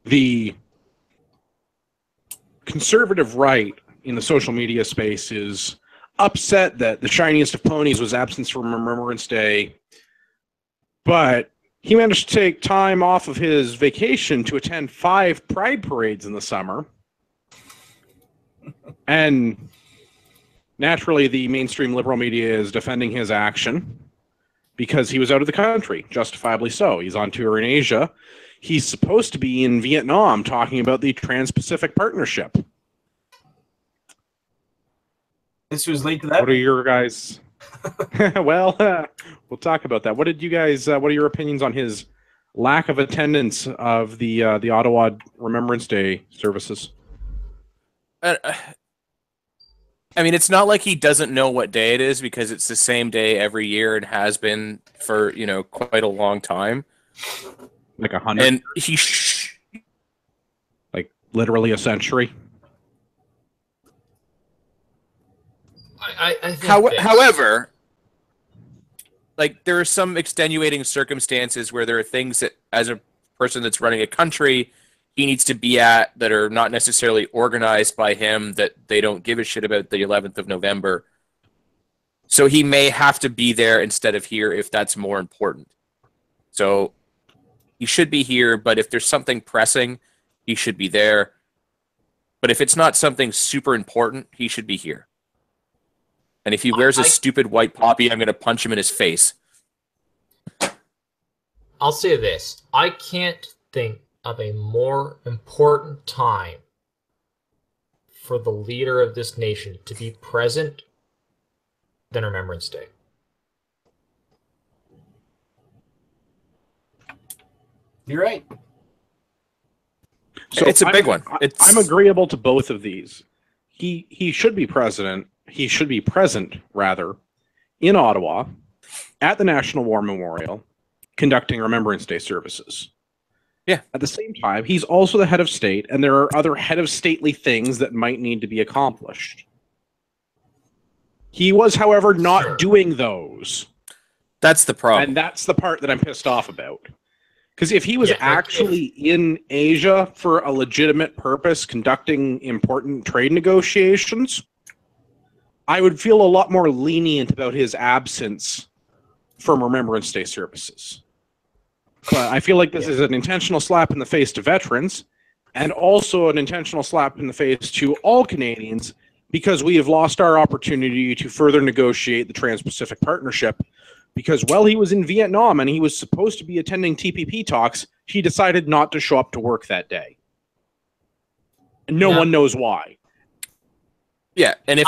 Speaker 4: The conservative right in the social media space is upset that the shiniest of ponies was absent from Remembrance Day, but he managed to take time off of his vacation to attend 5 pride parades in the summer. And naturally, the mainstream liberal media is defending his action because he was out of the country, justifiably so. He's on tour in Asia. He's supposed to be in Vietnam talking about the Trans-Pacific Partnership.
Speaker 2: This was late to that.
Speaker 4: What are your guys? Well, we'll talk about that. What did you guys? What are your opinions on his lack of attendance of the Ottawa Remembrance Day services?
Speaker 3: I mean, it's not like he doesn't know what day it is because it's the same day every year and has been for, quite a long time.
Speaker 4: Like 100,
Speaker 3: And
Speaker 4: like literally a century.
Speaker 1: I think this.
Speaker 3: However, like, there are some extenuating circumstances where there are things that, as a person that's running a country, he needs to be at that are not necessarily organized by him, that they don't give a shit about the 11th of November. So he may have to be there instead of here if that's more important. So he should be here, but if there's something pressing, he should be there. But if it's not something super important, he should be here. And if he wears a stupid white poppy, I'm going to punch him in his face.
Speaker 1: I'll say this. I can't think of a more important time for the leader of this nation to be present than Remembrance Day.
Speaker 2: You're right.
Speaker 3: So it's a big one.
Speaker 4: I'm agreeable to both of these. He should be president. He should be present, rather, in Ottawa at the National War Memorial, conducting Remembrance Day services.
Speaker 3: Yeah.
Speaker 4: At the same time, he's also the head of state, and there are other head of stately things that might need to be accomplished. He was, however, not doing those.
Speaker 3: That's the problem.
Speaker 4: And that's the part that I'm pissed off about. Because if he was actually in Asia for a legitimate purpose, conducting important trade negotiations, I would feel a lot more lenient about his absence from Remembrance Day services. But I feel like this is an intentional slap in the face to veterans, and also an intentional slap in the face to all Canadians, because we have lost our opportunity to further negotiate the Trans-Pacific Partnership. Because while he was in Vietnam and he was supposed to be attending TPP talks, he decided not to show up to work that day. And no one knows why.
Speaker 3: Yeah, and if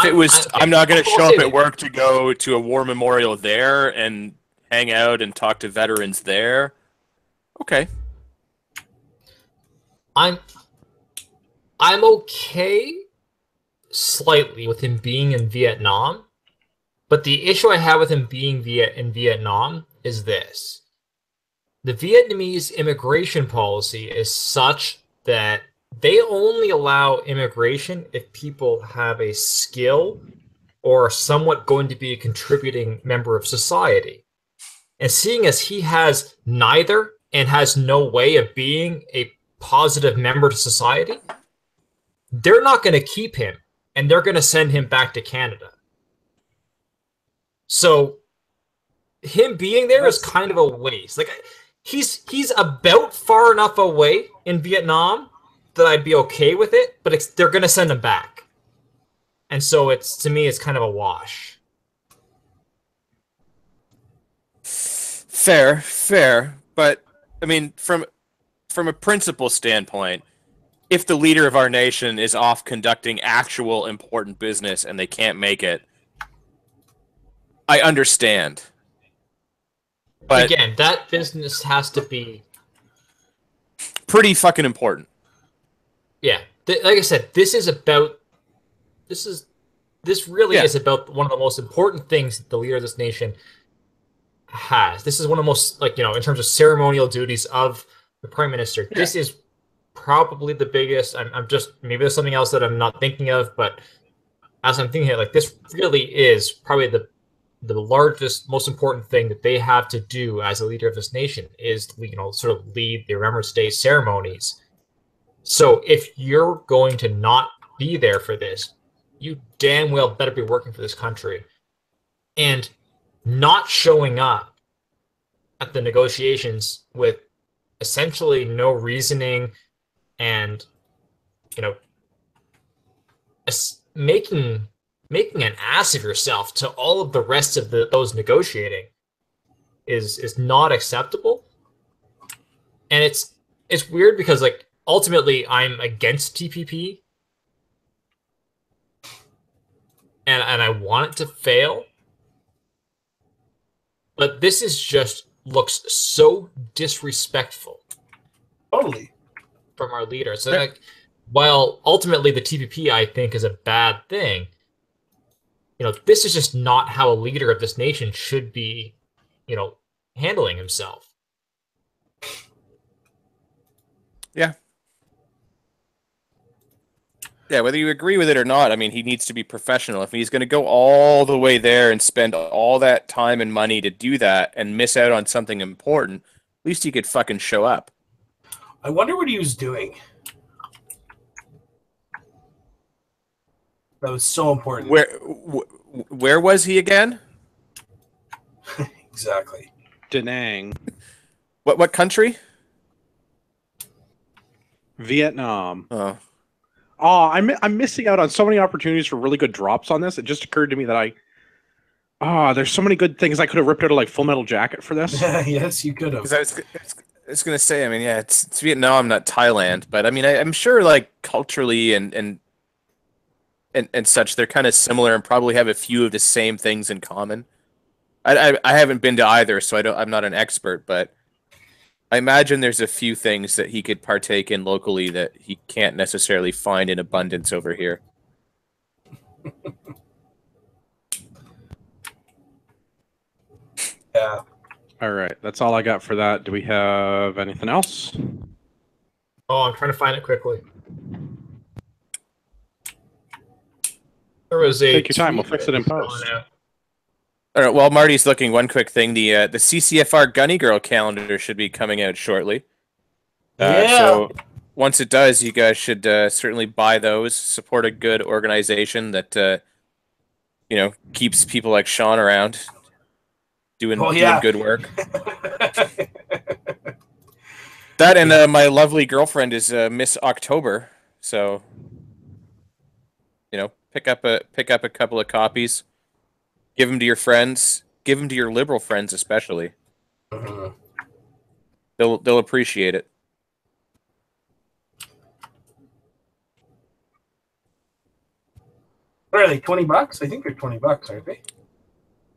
Speaker 3: I'm not going to show up at work to go to a war memorial there and hang out and talk to veterans there. Okay.
Speaker 1: I'm okay slightly with him being in Vietnam, but the issue I have with him being in Vietnam is this. The Vietnamese immigration policy is such that they only allow immigration if people have a skill or are somewhat going to be a contributing member of society. And seeing as he has neither and has no way of being a positive member to society, they're not going to keep him, and they're going to send him back to Canada. So him being there is kind of a waste. Like, he's about far enough away in Vietnam that I'd be okay with it, but they're going to send him back. And so to me, it's kind of a wash.
Speaker 3: Fair. But, I mean, from a principle standpoint, if the leader of our nation is off conducting actual important business and they can't make it, I understand. But
Speaker 1: again, that business has to be
Speaker 3: pretty fucking important.
Speaker 1: Yeah. Like I said, this really is about one of the most important things that the leader of this nation has. This is one of the most, in terms of ceremonial duties of the Prime Minister. Yeah. This is probably the biggest. I'm just, maybe there's something else that I'm not thinking of, but as I'm thinking, this really is probably the largest, most important thing that they have to do as a leader of this nation is, sort of lead the Remembrance Day ceremonies. So if you're going to not be there for this, you damn well better be working for this country. And not showing up at the negotiations with essentially no reasoning and, making an ass of yourself to all of the rest of those negotiating is not acceptable. And it's weird because, ultimately, I'm against TPP, and I want it to fail. But this looks so disrespectful.
Speaker 2: Totally.
Speaker 1: From our leader. So, while ultimately the TPP, I think, is a bad thing, this is just not how a leader of this nation should be, handling himself.
Speaker 3: Yeah. Yeah, whether you agree with it or not, I mean, he needs to be professional. If he's going to go all the way there and spend all that time and money to do that and miss out on something important, at least he could fucking show up.
Speaker 2: I wonder what he was doing. That was so important.
Speaker 3: Where was he again?
Speaker 2: Exactly.
Speaker 4: Da Nang.
Speaker 3: What country?
Speaker 4: Vietnam.
Speaker 3: Oh.
Speaker 4: Oh, I'm missing out on so many opportunities for really good drops on this. It just occurred to me that Oh, there's so many good things I could have ripped out of like Full Metal Jacket for this.
Speaker 2: Yes, you could have.
Speaker 3: Because I was gonna say, I mean, yeah, it's Vietnam, not Thailand, but I mean, I'm sure like culturally and such, they're kind of similar and probably have a few of the same things in common. I haven't been to either, so I'm not an expert, but I imagine there's a few things that he could partake in locally that he can't necessarily find in abundance over here.
Speaker 2: Yeah.
Speaker 4: All right, that's all I got for that. Do we have anything else?
Speaker 1: Oh, I'm trying to find it quickly. There was a
Speaker 4: Take your time. We'll
Speaker 1: tweet
Speaker 4: fix it in
Speaker 1: that was
Speaker 4: post.
Speaker 1: going out.
Speaker 3: All right, while Marty's looking, one quick thing: the CCFR Gunny Girl calendar should be coming out shortly.
Speaker 2: Yeah.
Speaker 3: So once it does, you guys should certainly buy those. Support a good organization that keeps people like Sean around, doing good work. That and my lovely girlfriend is Miss October, so pick up a couple of copies, give them to your friends, give them to your liberal friends especially. They'll appreciate it.
Speaker 2: What are they, $20? I think they're $20, aren't they?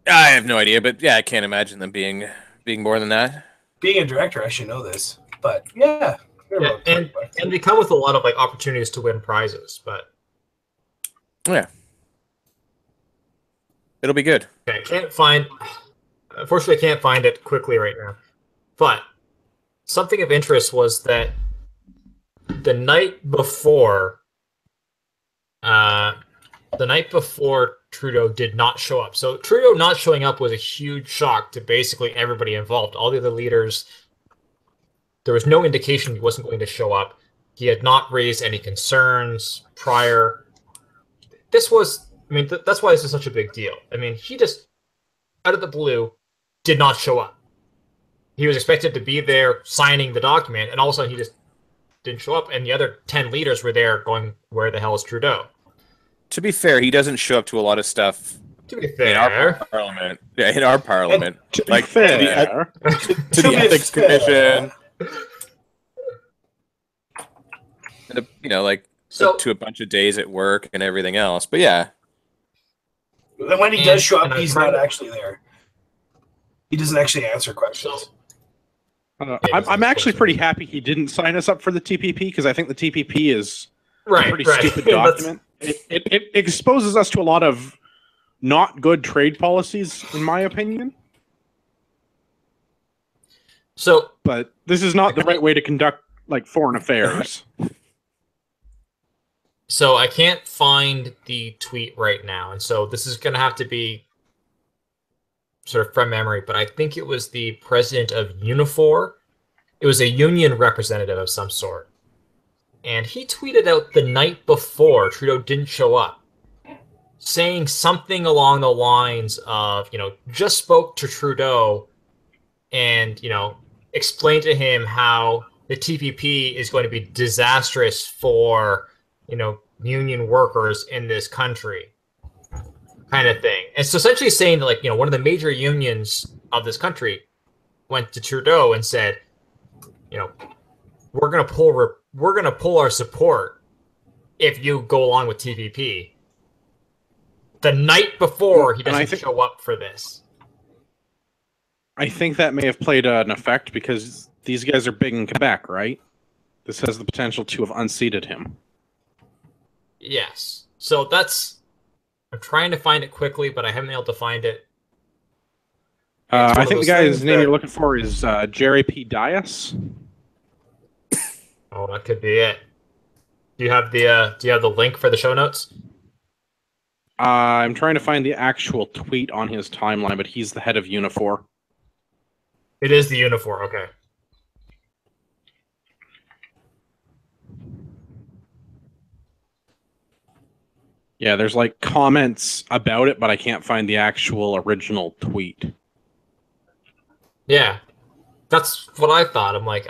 Speaker 3: I have no idea, but yeah, I can't imagine them being more than that.
Speaker 2: Being a director, I should know this, but yeah, they're
Speaker 1: Yeah,
Speaker 2: about
Speaker 1: and
Speaker 2: $20.
Speaker 1: they come with a lot of like opportunities to win prizes, but
Speaker 3: Yeah, it'll be good.
Speaker 1: okay, unfortunately, I can't find it quickly right now. But something of interest was that the night before Trudeau did not show up. So Trudeau not showing up was a huge shock to basically everybody involved. All the other leaders, there was no indication he wasn't going to show up. He had not raised any concerns prior. That's why this is such a big deal. I mean, he just, out of the blue, did not show up. He was expected to be there signing the document, and all of a sudden he just didn't show up, and the other 10 leaders were there going, where the hell is Trudeau?
Speaker 3: To be fair, he doesn't show up to a lot of stuff
Speaker 1: To be
Speaker 3: in our
Speaker 1: fair,
Speaker 3: parliament. Yeah, in our parliament.
Speaker 4: To be
Speaker 3: Like,
Speaker 4: fair,
Speaker 3: to the ethics commission. And to a bunch of days at work and everything else. But yeah.
Speaker 2: And when he does show up,
Speaker 1: and
Speaker 2: he's not actually there. He doesn't actually answer questions.
Speaker 4: I'm actually pretty happy he didn't sign us up for the TPP because I think the TPP is a pretty stupid document. It exposes us to a lot of not good trade policies, in my opinion. But this is not the right way to conduct like foreign affairs.
Speaker 1: So I can't find the tweet right now, and so this is going to have to be sort of from memory, but I think it was the president of Unifor. It was a union representative of some sort. And he tweeted out the night before Trudeau didn't show up, saying something along the lines of, just spoke to Trudeau and, explained to him how the TPP is going to be disastrous for, union workers in this country, kind of thing. And so essentially saying that, one of the major unions of this country went to Trudeau and said, we're going to pull our support if you go along with TPP. The night before he doesn't show up for this.
Speaker 4: I think that may have played an effect because these guys are big in Quebec, right? This has the potential to have unseated him.
Speaker 1: Yes. So I'm trying to find it quickly, but I haven't been able to find it.
Speaker 4: I think the guy's name you're looking for is Jerry P. Dias.
Speaker 1: Oh, that could be it. Do you have the link for the show notes?
Speaker 4: I'm trying to find the actual tweet on his timeline, but he's the head of Unifor.
Speaker 1: It is the Unifor, okay.
Speaker 4: Yeah, there's like comments about it, but I can't find the actual original tweet.
Speaker 1: Yeah. That's what I thought. I'm like,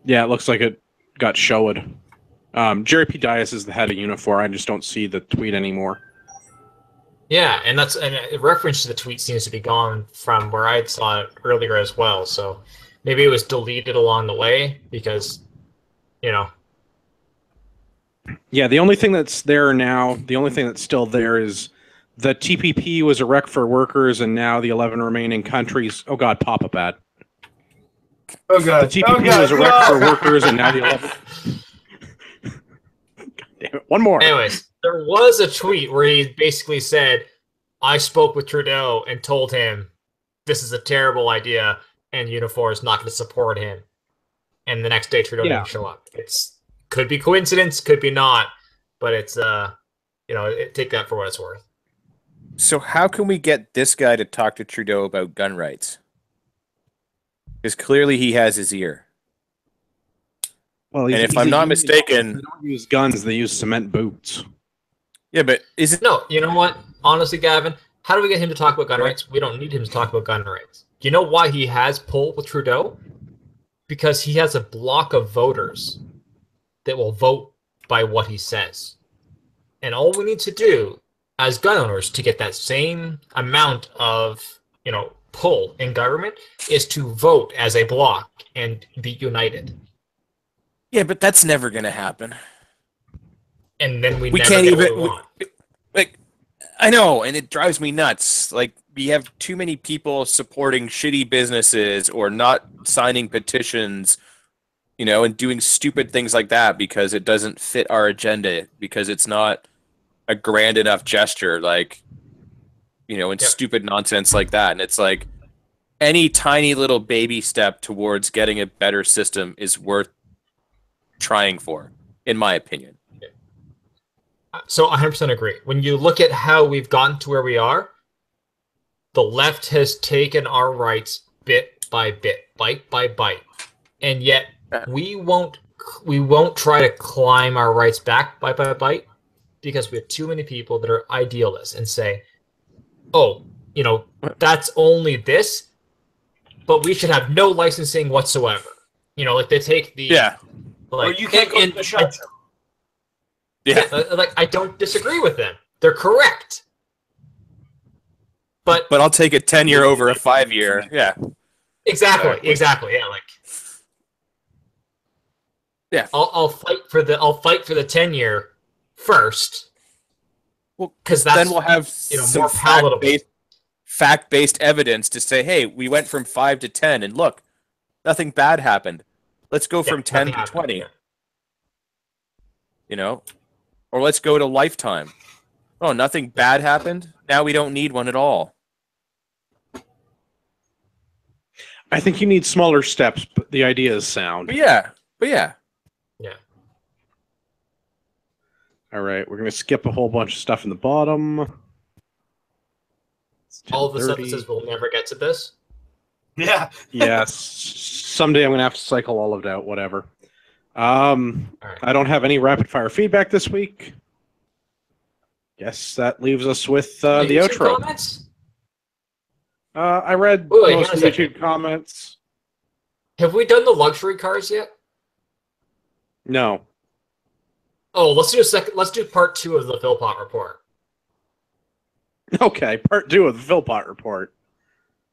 Speaker 4: Yeah, it looks like it got showed. Jerry P. Dias is the head of Unifor. I just don't see the tweet anymore.
Speaker 1: Yeah, and a reference to the tweet seems to be gone from where I saw it earlier as well. So maybe it was deleted along the way because, you know.
Speaker 4: Yeah, the only thing that's there now, the only thing that's still there is the TPP was a wreck for workers, and now the 11 remaining countries. Oh God, pop-up ad.
Speaker 2: Oh God.
Speaker 4: The TPP was a wreck for workers, and now the 11. Damn it. One more.
Speaker 1: Anyways, there was a tweet where he basically said, I spoke with Trudeau and told him this is a terrible idea and Unifor is not going to support him. And the next day Trudeau didn't show up. It's could be coincidence, could be not, but it's take that for what it's worth.
Speaker 3: So how can we get this guy to talk to Trudeau about gun rights? Because clearly he has his ear.
Speaker 4: Well,
Speaker 3: and if I'm not mistaken,
Speaker 4: they don't use guns; they use cement boots.
Speaker 3: Yeah, but is it?
Speaker 1: No, you know what? Honestly, Gavin, how do we get him to talk about gun rights? We don't need him to talk about gun rights. Do you know why he has pull with Trudeau? Because he has a block of voters that will vote by what he says. And all we need to do as gun owners to get that same amount of, pull in government is to vote as a block and be united.
Speaker 3: Yeah, but that's never going to happen.
Speaker 1: And then we
Speaker 3: never
Speaker 1: can't
Speaker 3: get
Speaker 1: even
Speaker 3: what we want. Like, I know, and it drives me nuts. Like, we have too many people supporting shitty businesses or not signing petitions, and doing stupid things like that because it doesn't fit our agenda, because it's not a grand enough gesture, and stupid nonsense like that. And it's like any tiny little baby step towards getting a better system is worth trying for, in my opinion.
Speaker 1: So I 100% agree. When you look at how we've gotten to where we are, the left has taken our rights bit by bit, bite by bite, and yet we won't try to climb our rights back bite by bite because we have too many people that are idealists and say, "Oh, that's only this, but we should have no licensing whatsoever." Like they take the
Speaker 2: or you can't go to the shop.
Speaker 1: Yeah, I don't disagree with them. They're correct. But
Speaker 3: I'll take a 10-year over a 5-year. Yeah.
Speaker 1: Exactly. Yeah. I'll fight for the 10-year first.
Speaker 3: Well,
Speaker 1: because
Speaker 3: then we'll have some
Speaker 1: more palatable
Speaker 3: fact-based evidence to say, hey, we went from 5 to 10, and look, nothing bad happened. Let's go from 10 to 20. Or let's go to lifetime. Oh, nothing bad happened? Now we don't need one at all.
Speaker 4: I think you need smaller steps, but the idea is sound.
Speaker 3: But yeah.
Speaker 1: Yeah.
Speaker 4: All right, we're going to skip a whole bunch of stuff in the bottom.
Speaker 1: All the stuff that says we'll never get to this?
Speaker 2: Yeah.
Speaker 4: Yes. Someday I'm going to have to cycle all of it out, whatever. I don't have any rapid-fire feedback this week. Guess that leaves us with the outro.
Speaker 1: Comments?
Speaker 4: I read most of the YouTube comments.
Speaker 1: Have we done the luxury cars yet?
Speaker 4: No.
Speaker 1: Oh, let's do Let's do part 2 of the Philpott report.
Speaker 4: Okay, part 2 of the Philpott report.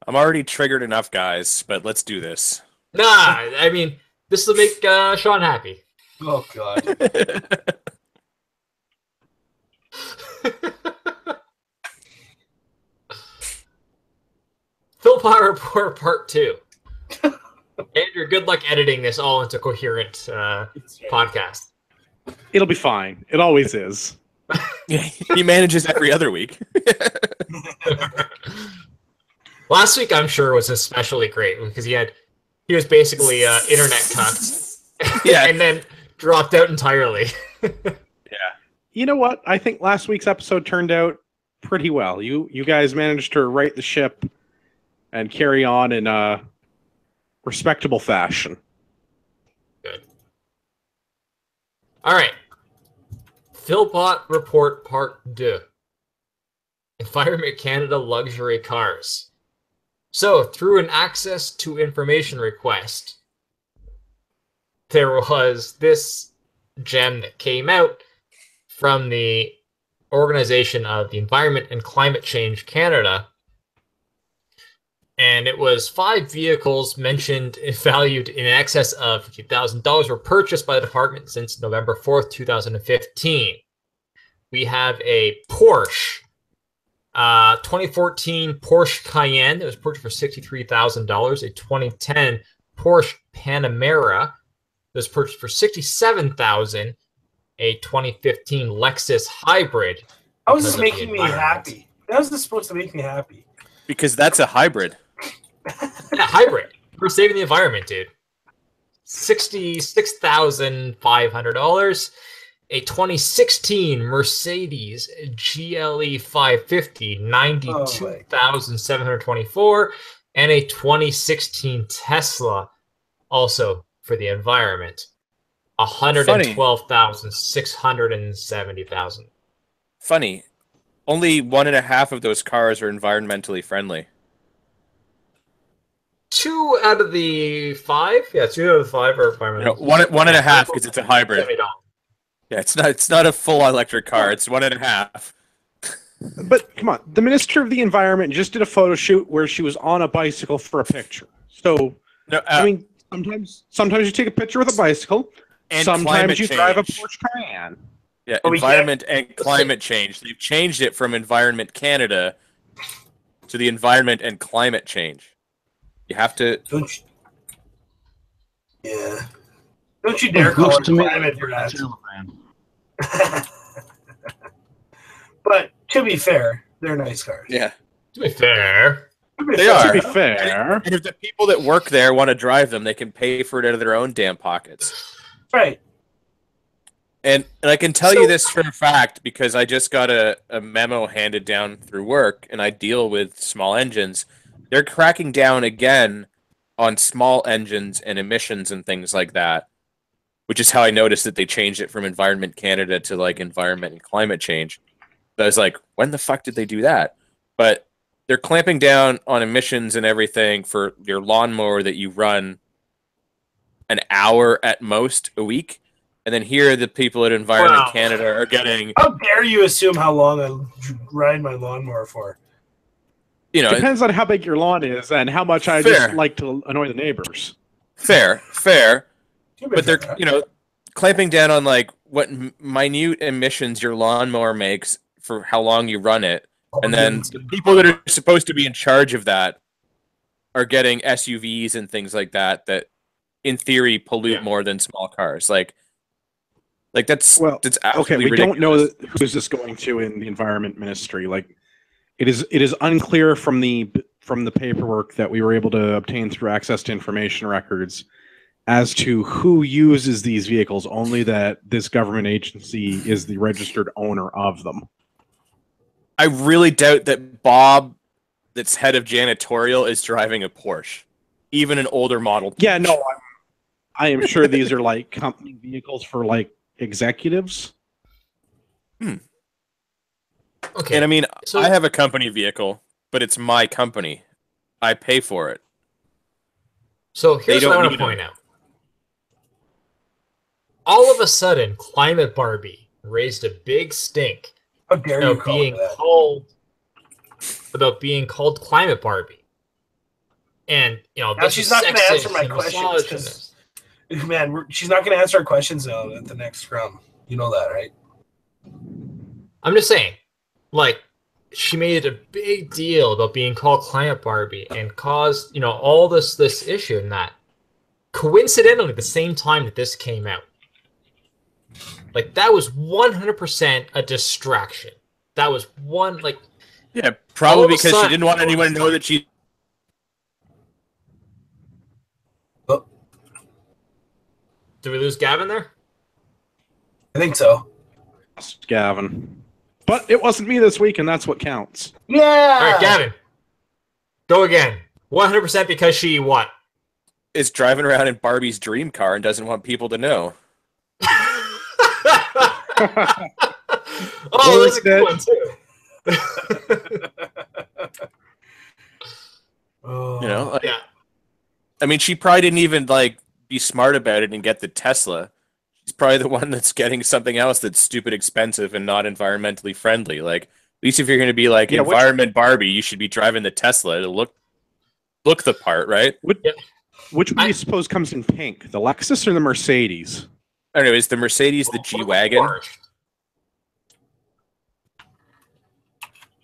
Speaker 3: I'm already triggered enough, guys, but let's do this.
Speaker 1: Nah, I mean, this will make Sean happy.
Speaker 2: Oh, God.
Speaker 1: Philpott report part 2. Andrew, good luck editing this all into coherent podcast.
Speaker 4: It'll be fine. It always is.
Speaker 3: He manages every other week.
Speaker 1: Last week, I'm sure, was especially great because he was basically internet cucked.
Speaker 3: Yeah.
Speaker 1: And then dropped out entirely.
Speaker 4: Yeah. You know what? I think last week's episode turned out pretty well. You guys managed to right the ship and carry on in a respectable fashion.
Speaker 1: Good. All right. Philpott report part 2. Environment Canada luxury cars. So, through an access to information request, there was this gem that came out from the Organization of the Environment and Climate Change Canada. And it was 5 vehicles mentioned, valued in excess of $50,000, were purchased by the department since November 4th, 2015. We have a Porsche, 2014 Porsche Cayenne that was purchased for $63,000. A 2010 Porsche Panamera that was purchased for $67,000. A 2015 Lexus Hybrid.
Speaker 2: How is this making me happy? How is this supposed to make me happy?
Speaker 3: Because that's a hybrid.
Speaker 1: Yeah, hybrid. We're saving the environment, dude. $66,500. A 2016 Mercedes GLE 550, $92,724, and a 2016 Tesla, also for the environment, $112,670.
Speaker 3: Funny. Only 1.5 of those cars are environmentally friendly.
Speaker 1: 2 out of the 5? Yeah, 2 out of the 5 are environmentally
Speaker 3: friendly. 1.5 because it's a hybrid.
Speaker 1: $70.
Speaker 3: Yeah, it's not a full electric car. It's 1.5.
Speaker 4: But come on, the Minister of the Environment just did a photo shoot where she was on a bicycle for a picture. So,
Speaker 3: No,
Speaker 4: I mean, sometimes you take a picture with a bicycle,
Speaker 3: and
Speaker 4: sometimes you
Speaker 3: change.
Speaker 4: drive a Porsche Cayenne.
Speaker 3: Yeah, environment and climate change. They've changed it from Environment Canada to the Environment and Climate Change. You have to.
Speaker 2: Don't you dare call it climate for that. But to be fair, they're nice cars.
Speaker 3: Yeah.
Speaker 1: To be fair.
Speaker 3: They are.
Speaker 4: To be fair.
Speaker 3: And if the people that work there want to drive them, they can pay for it out of their own damn pockets.
Speaker 2: Right.
Speaker 3: And I can tell you this for a fact because I just got a memo handed down through work, and I deal with small engines. They're cracking down again on small engines and emissions and things like that, which is how I noticed that they changed it from Environment Canada to like Environment and Climate Change. I was like, when the fuck did they do that? But they're clamping down on emissions and everything for your lawnmower that you run an hour at most a week. And then here the people at Environment Canada are getting...
Speaker 2: How dare you assume how long I ride my lawnmower for?
Speaker 3: You know,
Speaker 4: depends on how big your lawn is and how much I just like to annoy the neighbors.
Speaker 3: Fair. But they're, clamping down on like what minute emissions your lawnmower makes for how long you run it. And then the people that are supposed to be in charge of that are getting SUVs and things like that in theory pollute more than small cars. Like that's
Speaker 4: okay. We
Speaker 3: ridiculous.
Speaker 4: don't know who's this going to in the Environment Ministry. Like it is unclear from the paperwork that we were able to obtain through access to information records as to who uses these vehicles. Only that this government agency is the registered owner of them.
Speaker 3: I really doubt that Bob, that's head of janitorial, is driving a Porsche, even an older model.
Speaker 4: Yeah, no, I am sure these are like company vehicles for like executives.
Speaker 1: Okay.
Speaker 3: And I mean, I have a company vehicle, but it's my company. I pay for it.
Speaker 1: So here's what I want to point out. All of a sudden, Climate Barbie raised a big stink about being called Climate Barbie. And,
Speaker 2: now she's not going to answer my questions. Man, she's not going to answer our questions though at the next scrum. You know that, right?
Speaker 1: I'm just saying, like, she made a big deal about being called Climate Barbie and caused, all this issue and that. Coincidentally, the same time that this came out. Like, that was 100% a distraction. That was
Speaker 3: yeah, probably because she didn't want anyone to know that she...
Speaker 2: Oh.
Speaker 1: Did we lose Gavin there?
Speaker 2: I think so.
Speaker 4: Gavin. But it wasn't me this week, and that's what counts.
Speaker 2: Yeah!
Speaker 1: All right, Gavin. Go again. 100% because she what?
Speaker 3: Is driving around in Barbie's dream car and doesn't want people to know.
Speaker 1: Oh, that's a good one, too.
Speaker 3: Yeah. I mean, she probably didn't even, be smart about it and get the Tesla. he's probably the one that's getting something else that's stupid expensive and not environmentally friendly. Like, at least if you're going to be like environment Barbie, you should be driving the Tesla to look the part, right?
Speaker 4: Which one do you suppose comes in pink, the Lexus or the Mercedes?
Speaker 3: I don't know. Is the Mercedes the G-Wagon?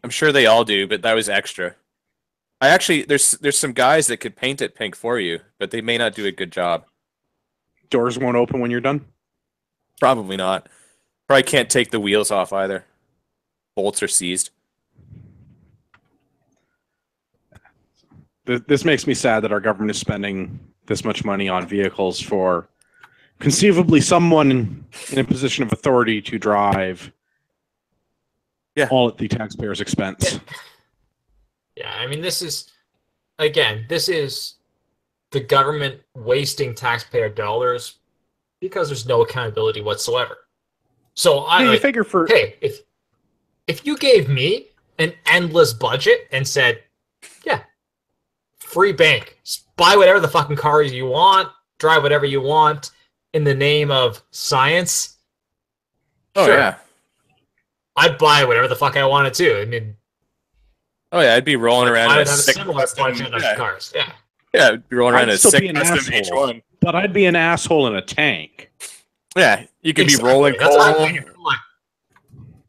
Speaker 3: I'm sure they all do, but that was extra. I actually, there's some guys that could paint it pink for you, but they may not do a good job.
Speaker 4: Doors won't open when you're done?
Speaker 3: Probably not. Probably can't take the wheels off either. Bolts are seized.
Speaker 4: This makes me sad that our government is spending this much money on vehicles for conceivably someone in a position of authority to drive.
Speaker 3: Yeah.
Speaker 4: All at the taxpayer's expense.
Speaker 1: Yeah, I mean, this is the government wasting taxpayer dollars because there's no accountability whatsoever. So I
Speaker 4: figure
Speaker 1: if you gave me an endless budget and said, yeah, free bank, buy whatever the fucking cars you want, drive whatever you want in the name of science.
Speaker 3: Oh, sure. Yeah.
Speaker 1: I'd buy whatever the fuck I wanted to. I mean,
Speaker 3: oh yeah, I'd be rolling around.
Speaker 1: I'd have a similar budget of cars. Yeah.
Speaker 3: Yeah, I'd be rolling around
Speaker 4: I'd
Speaker 3: a sick
Speaker 4: be an
Speaker 3: custom
Speaker 4: asshole,
Speaker 3: H1.
Speaker 4: but I'd be an asshole in a tank.
Speaker 3: Yeah, you could be rolling
Speaker 1: That's
Speaker 3: coal.
Speaker 1: what I'm thinking.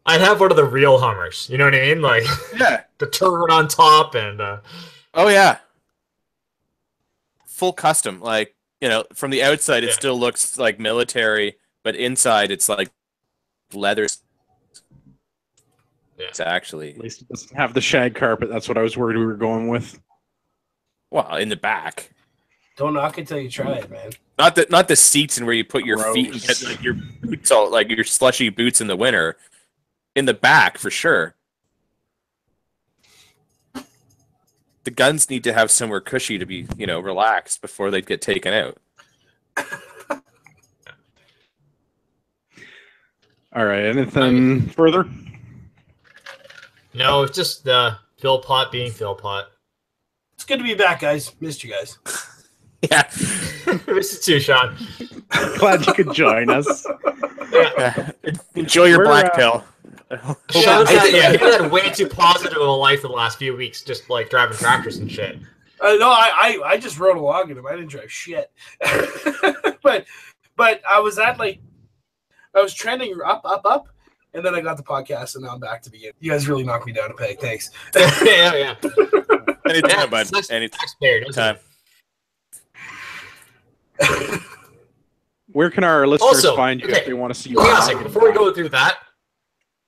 Speaker 1: I'd have one of the real Hummers. You know what I mean? Like,
Speaker 3: yeah,
Speaker 1: the turret on top and.
Speaker 3: Oh yeah. Full custom, like, you know, from the outside it still looks like military, but inside it's like leather.
Speaker 1: Yeah.
Speaker 3: It's actually.
Speaker 4: At least it doesn't have the shag carpet. That's what I was worried we were going with.
Speaker 3: Well, in the back.
Speaker 2: Don't knock it till you try it, man.
Speaker 3: Not the seats and where you put your feet and get like, your boots all like your slushy boots in the winter. In the back for sure. The guns need to have somewhere cushy to be, you know, relaxed before they get taken out.
Speaker 4: All right. Anything further?
Speaker 1: No, it's just Phil Pot being Phil Pot.
Speaker 2: It's good to be back, guys. Missed you guys.
Speaker 3: Yeah.
Speaker 1: Missed you too, Sean.
Speaker 4: Glad you could join us.
Speaker 3: Yeah. Enjoy your black pill.
Speaker 1: Sean's had way too positive of a life in the last few weeks, just like driving tractors and shit.
Speaker 2: No, I just rode along in them. I didn't drive shit. but I was trending up, and then I got the podcast, and now I'm back to begin. You guys really knocked me down a peg. Thanks.
Speaker 1: yeah.
Speaker 3: Anytime, bud. Anytime.
Speaker 4: Where can our listeners find you if they want to see you?
Speaker 1: Hang on a second. Before we go through that,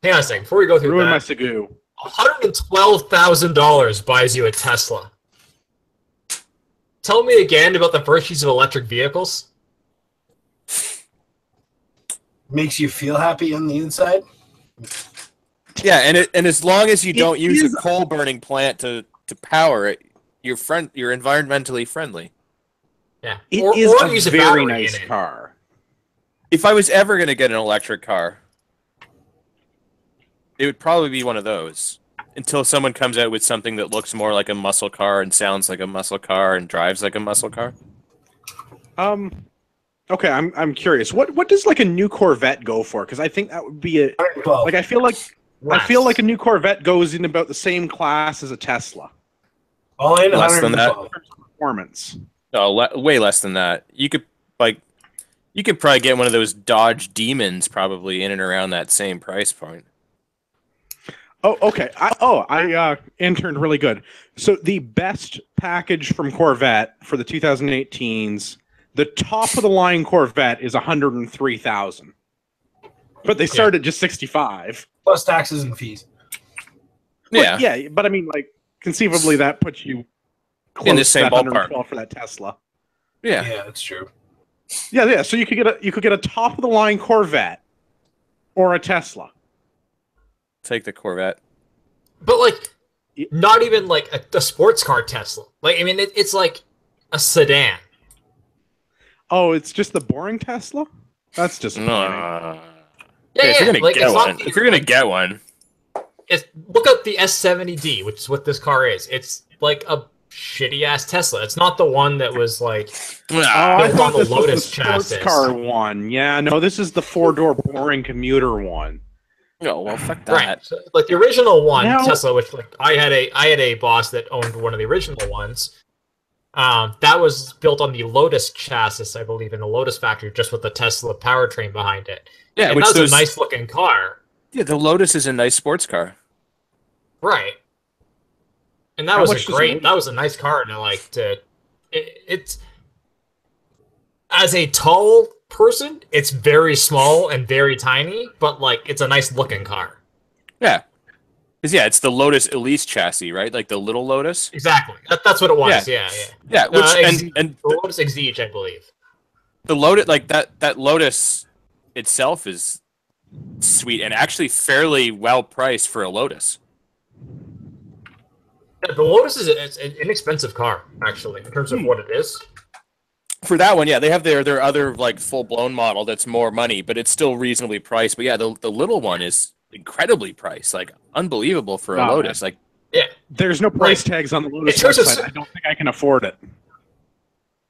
Speaker 4: Ruin my Segoo.
Speaker 1: $112,000 buys you a Tesla. Tell me again about the virtues of electric vehicles.
Speaker 2: Makes you feel happy on the inside.
Speaker 3: Yeah, and as long as you don't use a coal burning plant to power it, you're environmentally friendly.
Speaker 1: Yeah,
Speaker 4: It is a very nice car.
Speaker 3: If I was ever going to get an electric car, it would probably be one of those. Until someone comes out with something that looks more like a muscle car and sounds like a muscle car and drives like a muscle car.
Speaker 4: Okay, I'm curious. What does like a new Corvette go for? Because I think that would be I feel like a new Corvette goes in about the same class as a Tesla.
Speaker 2: All in
Speaker 3: less than that.
Speaker 4: Performance.
Speaker 3: No, way less than that. You could probably get one of those Dodge Demons probably in and around that same price point.
Speaker 4: Oh, okay. I interned really good. So the best package from Corvette for the 2018s, the top of the line Corvette is $103,000, but they start at just $65,000
Speaker 2: plus taxes and fees.
Speaker 4: Yeah, but I mean, like conceivably that puts you close
Speaker 3: in the same
Speaker 4: to
Speaker 3: ballpark
Speaker 4: for that Tesla.
Speaker 2: Yeah, that's true.
Speaker 4: Yeah. So you could get a top of the line Corvette or a Tesla.
Speaker 3: Take the Corvette.
Speaker 1: But like, not even like a sports car Tesla. Like, I mean, it's like a sedan.
Speaker 4: Oh, it's just the boring Tesla? That's just
Speaker 3: if you're gonna get one,
Speaker 1: look up the S70D, which is what this car is. It's like a shitty ass Tesla. It's not the one that was like
Speaker 4: I
Speaker 1: built
Speaker 4: thought
Speaker 1: on the
Speaker 4: this was
Speaker 1: Lotus
Speaker 4: the sports
Speaker 1: chassis.
Speaker 4: car one. Yeah, no, this is the 4-door boring commuter one.
Speaker 3: No, well, fuck that.
Speaker 1: Right. So, like the original one,
Speaker 4: Now-
Speaker 1: Tesla, which like I had a boss that owned one of the original ones. That was built on the Lotus chassis, I believe, in the Lotus factory, just with the Tesla powertrain behind it.
Speaker 3: Yeah,
Speaker 1: and
Speaker 3: which
Speaker 1: that was
Speaker 3: those-
Speaker 1: a nice looking car.
Speaker 3: Yeah, the Lotus is a nice sports car.
Speaker 1: Right. And that
Speaker 4: How
Speaker 1: was
Speaker 4: much
Speaker 1: a
Speaker 4: does
Speaker 1: great.
Speaker 4: Lotus-
Speaker 1: That was a nice car to like to. It's as a tall person, it's very small and very tiny, but like it's a nice looking car.
Speaker 3: Yeah. Because, yeah, it's the Lotus Elise chassis, right? Like the little Lotus.
Speaker 1: Exactly. That's what it was. Yeah, yeah.
Speaker 3: Yeah, which
Speaker 1: Exige-
Speaker 3: and
Speaker 1: the Lotus Exige, I believe.
Speaker 3: the Lotus, like that Lotus itself is sweet and actually fairly well priced for a Lotus.
Speaker 1: Yeah, the Lotus is it's an inexpensive car, actually, in terms of what it is.
Speaker 3: For that one, yeah, they have their other like full blown model that's more money, but it's still reasonably priced. But yeah, the little one is incredibly priced, like unbelievable for a
Speaker 4: Oh,
Speaker 3: Lotus. Like,
Speaker 1: Yeah.
Speaker 4: There's no price tags on the Lotus
Speaker 1: in terms of-
Speaker 4: website. I don't think I can afford it.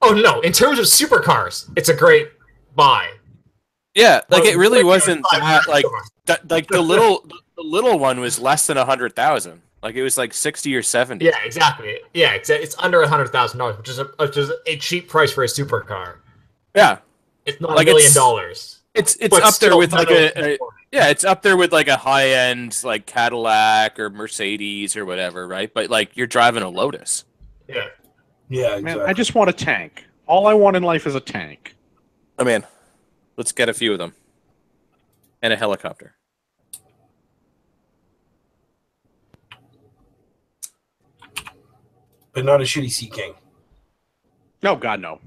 Speaker 1: Oh no! In terms of supercars, it's a great buy.
Speaker 3: yeah, like
Speaker 1: Well,
Speaker 3: it really
Speaker 1: like,
Speaker 3: wasn't
Speaker 1: five
Speaker 3: that like
Speaker 1: cars.
Speaker 3: like the little one was less than 100,000. Like it was like 60 or 70.
Speaker 1: Yeah, exactly. Yeah, it's under $100,000, which is a cheap price for a supercar.
Speaker 3: Yeah,
Speaker 1: It's not
Speaker 3: Like,
Speaker 1: $1 million.
Speaker 3: it's
Speaker 1: But
Speaker 3: up there
Speaker 1: still
Speaker 3: with like
Speaker 1: not
Speaker 3: a yeah, it's up there with like a high end like Cadillac or Mercedes or whatever, right? But like you're driving a Lotus.
Speaker 1: Yeah.
Speaker 2: Yeah,
Speaker 4: Man,
Speaker 2: exactly.
Speaker 4: I just want a tank. All I want in life is a tank.
Speaker 3: I mean, let's get a few of them. And a helicopter.
Speaker 2: But not a shitty Sea King.
Speaker 4: No, God, no.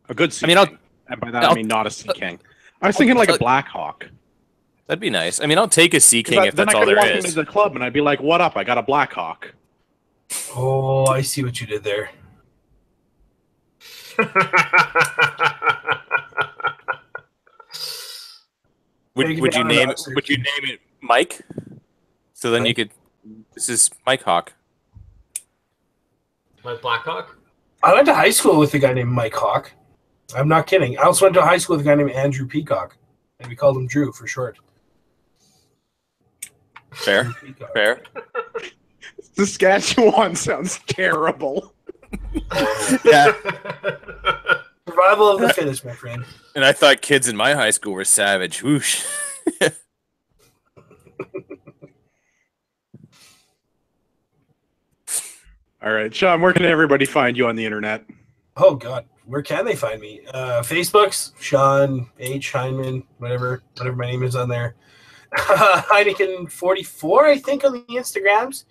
Speaker 4: A good Sea
Speaker 3: I mean, I'll-
Speaker 4: King. And by that, I
Speaker 3: I'll-
Speaker 4: mean not a Sea King. I was thinking like a Black Hawk.
Speaker 3: That'd be nice. I mean, I'll take a Sea King if
Speaker 4: Then
Speaker 3: that's
Speaker 4: I
Speaker 3: all
Speaker 4: could
Speaker 3: there
Speaker 4: walk
Speaker 3: is.
Speaker 4: into the club and I'd be like, "What up? I got a Black Hawk."
Speaker 2: Oh, I see what you did there. Take it
Speaker 3: Would you
Speaker 2: down a
Speaker 3: name
Speaker 2: notch,
Speaker 3: would you name it Mike? So then you could. This is Mike Hawk.
Speaker 1: Like Blackhawk?
Speaker 2: I went to high school with a guy named Mike Hawk. I'm not kidding. I also went to high school with a guy named Andrew Peacock. And we called him Drew for short.
Speaker 3: Fair,
Speaker 2: Peacock.
Speaker 3: fair.
Speaker 4: Saskatchewan sounds terrible.
Speaker 3: Yeah.
Speaker 2: Survival of the fittest, my friend.
Speaker 3: And I thought kids in my high school were savage. Whoosh.
Speaker 4: All right, Sean, where can everybody find you on the internet?
Speaker 2: Oh, God. Where can they find me? Facebook's Sean H. Heineman, whatever my name is on there. Heineken44, I think, on the Instagrams.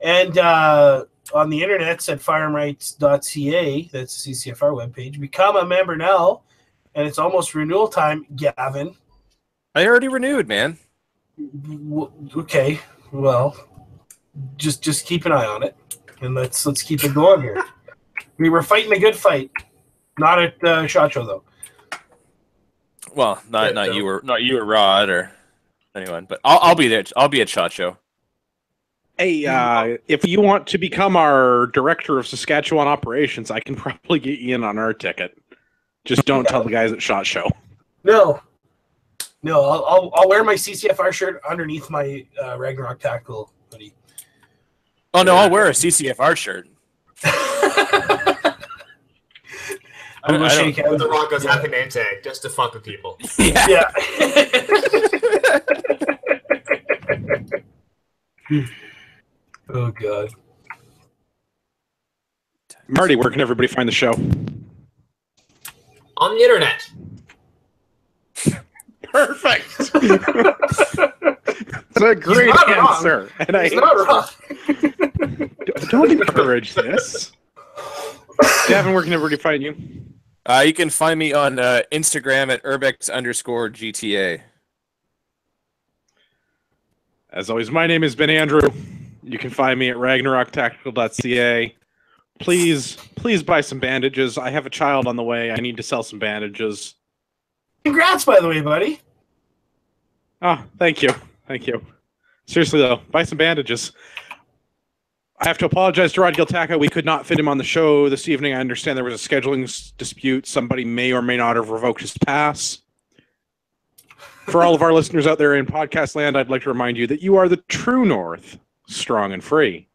Speaker 2: And on the internet's at firearmrights.ca. That's the CCFR webpage. Become a member now. And it's almost renewal time, Gavin.
Speaker 3: I already renewed, man.
Speaker 2: Okay, well, just keep an eye on it, and let's keep it going here. We were fighting a good fight, not at SHOT Show though.
Speaker 3: Well, not
Speaker 1: Yeah,
Speaker 3: you or Rod or anyone, but I'll be there. I'll be at SHOT Show.
Speaker 4: Hey, if you want to become our director of Saskatchewan operations, I can probably get you in on our ticket. Just don't tell the guys at SHOT Show.
Speaker 2: No, I'll wear my CCFR shirt underneath my Ragnarok Tactical hoodie.
Speaker 3: Oh no, I'll wear a CCFR shirt.
Speaker 2: I'm gonna
Speaker 3: I don't-
Speaker 2: shake hands.
Speaker 1: The Rock goes happy name tag just to fuck with people.
Speaker 2: Yeah. Oh God.
Speaker 4: Marty, where can everybody find the show?
Speaker 1: On the internet.
Speaker 4: Perfect. That's a great
Speaker 2: not wrong.
Speaker 4: answer. And I
Speaker 2: It's not wrong.
Speaker 4: don't encourage this. Gavin, where can everybody find you?
Speaker 3: You can find me on Instagram at urbex_GTA.
Speaker 4: As always, my name has been Andrew. You can find me at ragnaroktactical.ca. Please buy some bandages. I have a child on the way. I need to sell some bandages.
Speaker 2: Congrats, by the way, buddy.
Speaker 4: Oh, thank you. Thank you. Seriously, though, buy some bandages. I have to apologize to Rod Giltaca. We could not fit him on the show this evening. I understand there was a scheduling dispute. Somebody may or may not have revoked his pass. For all of our listeners out there in podcast land, I'd like to remind you that you are the true North, strong and free.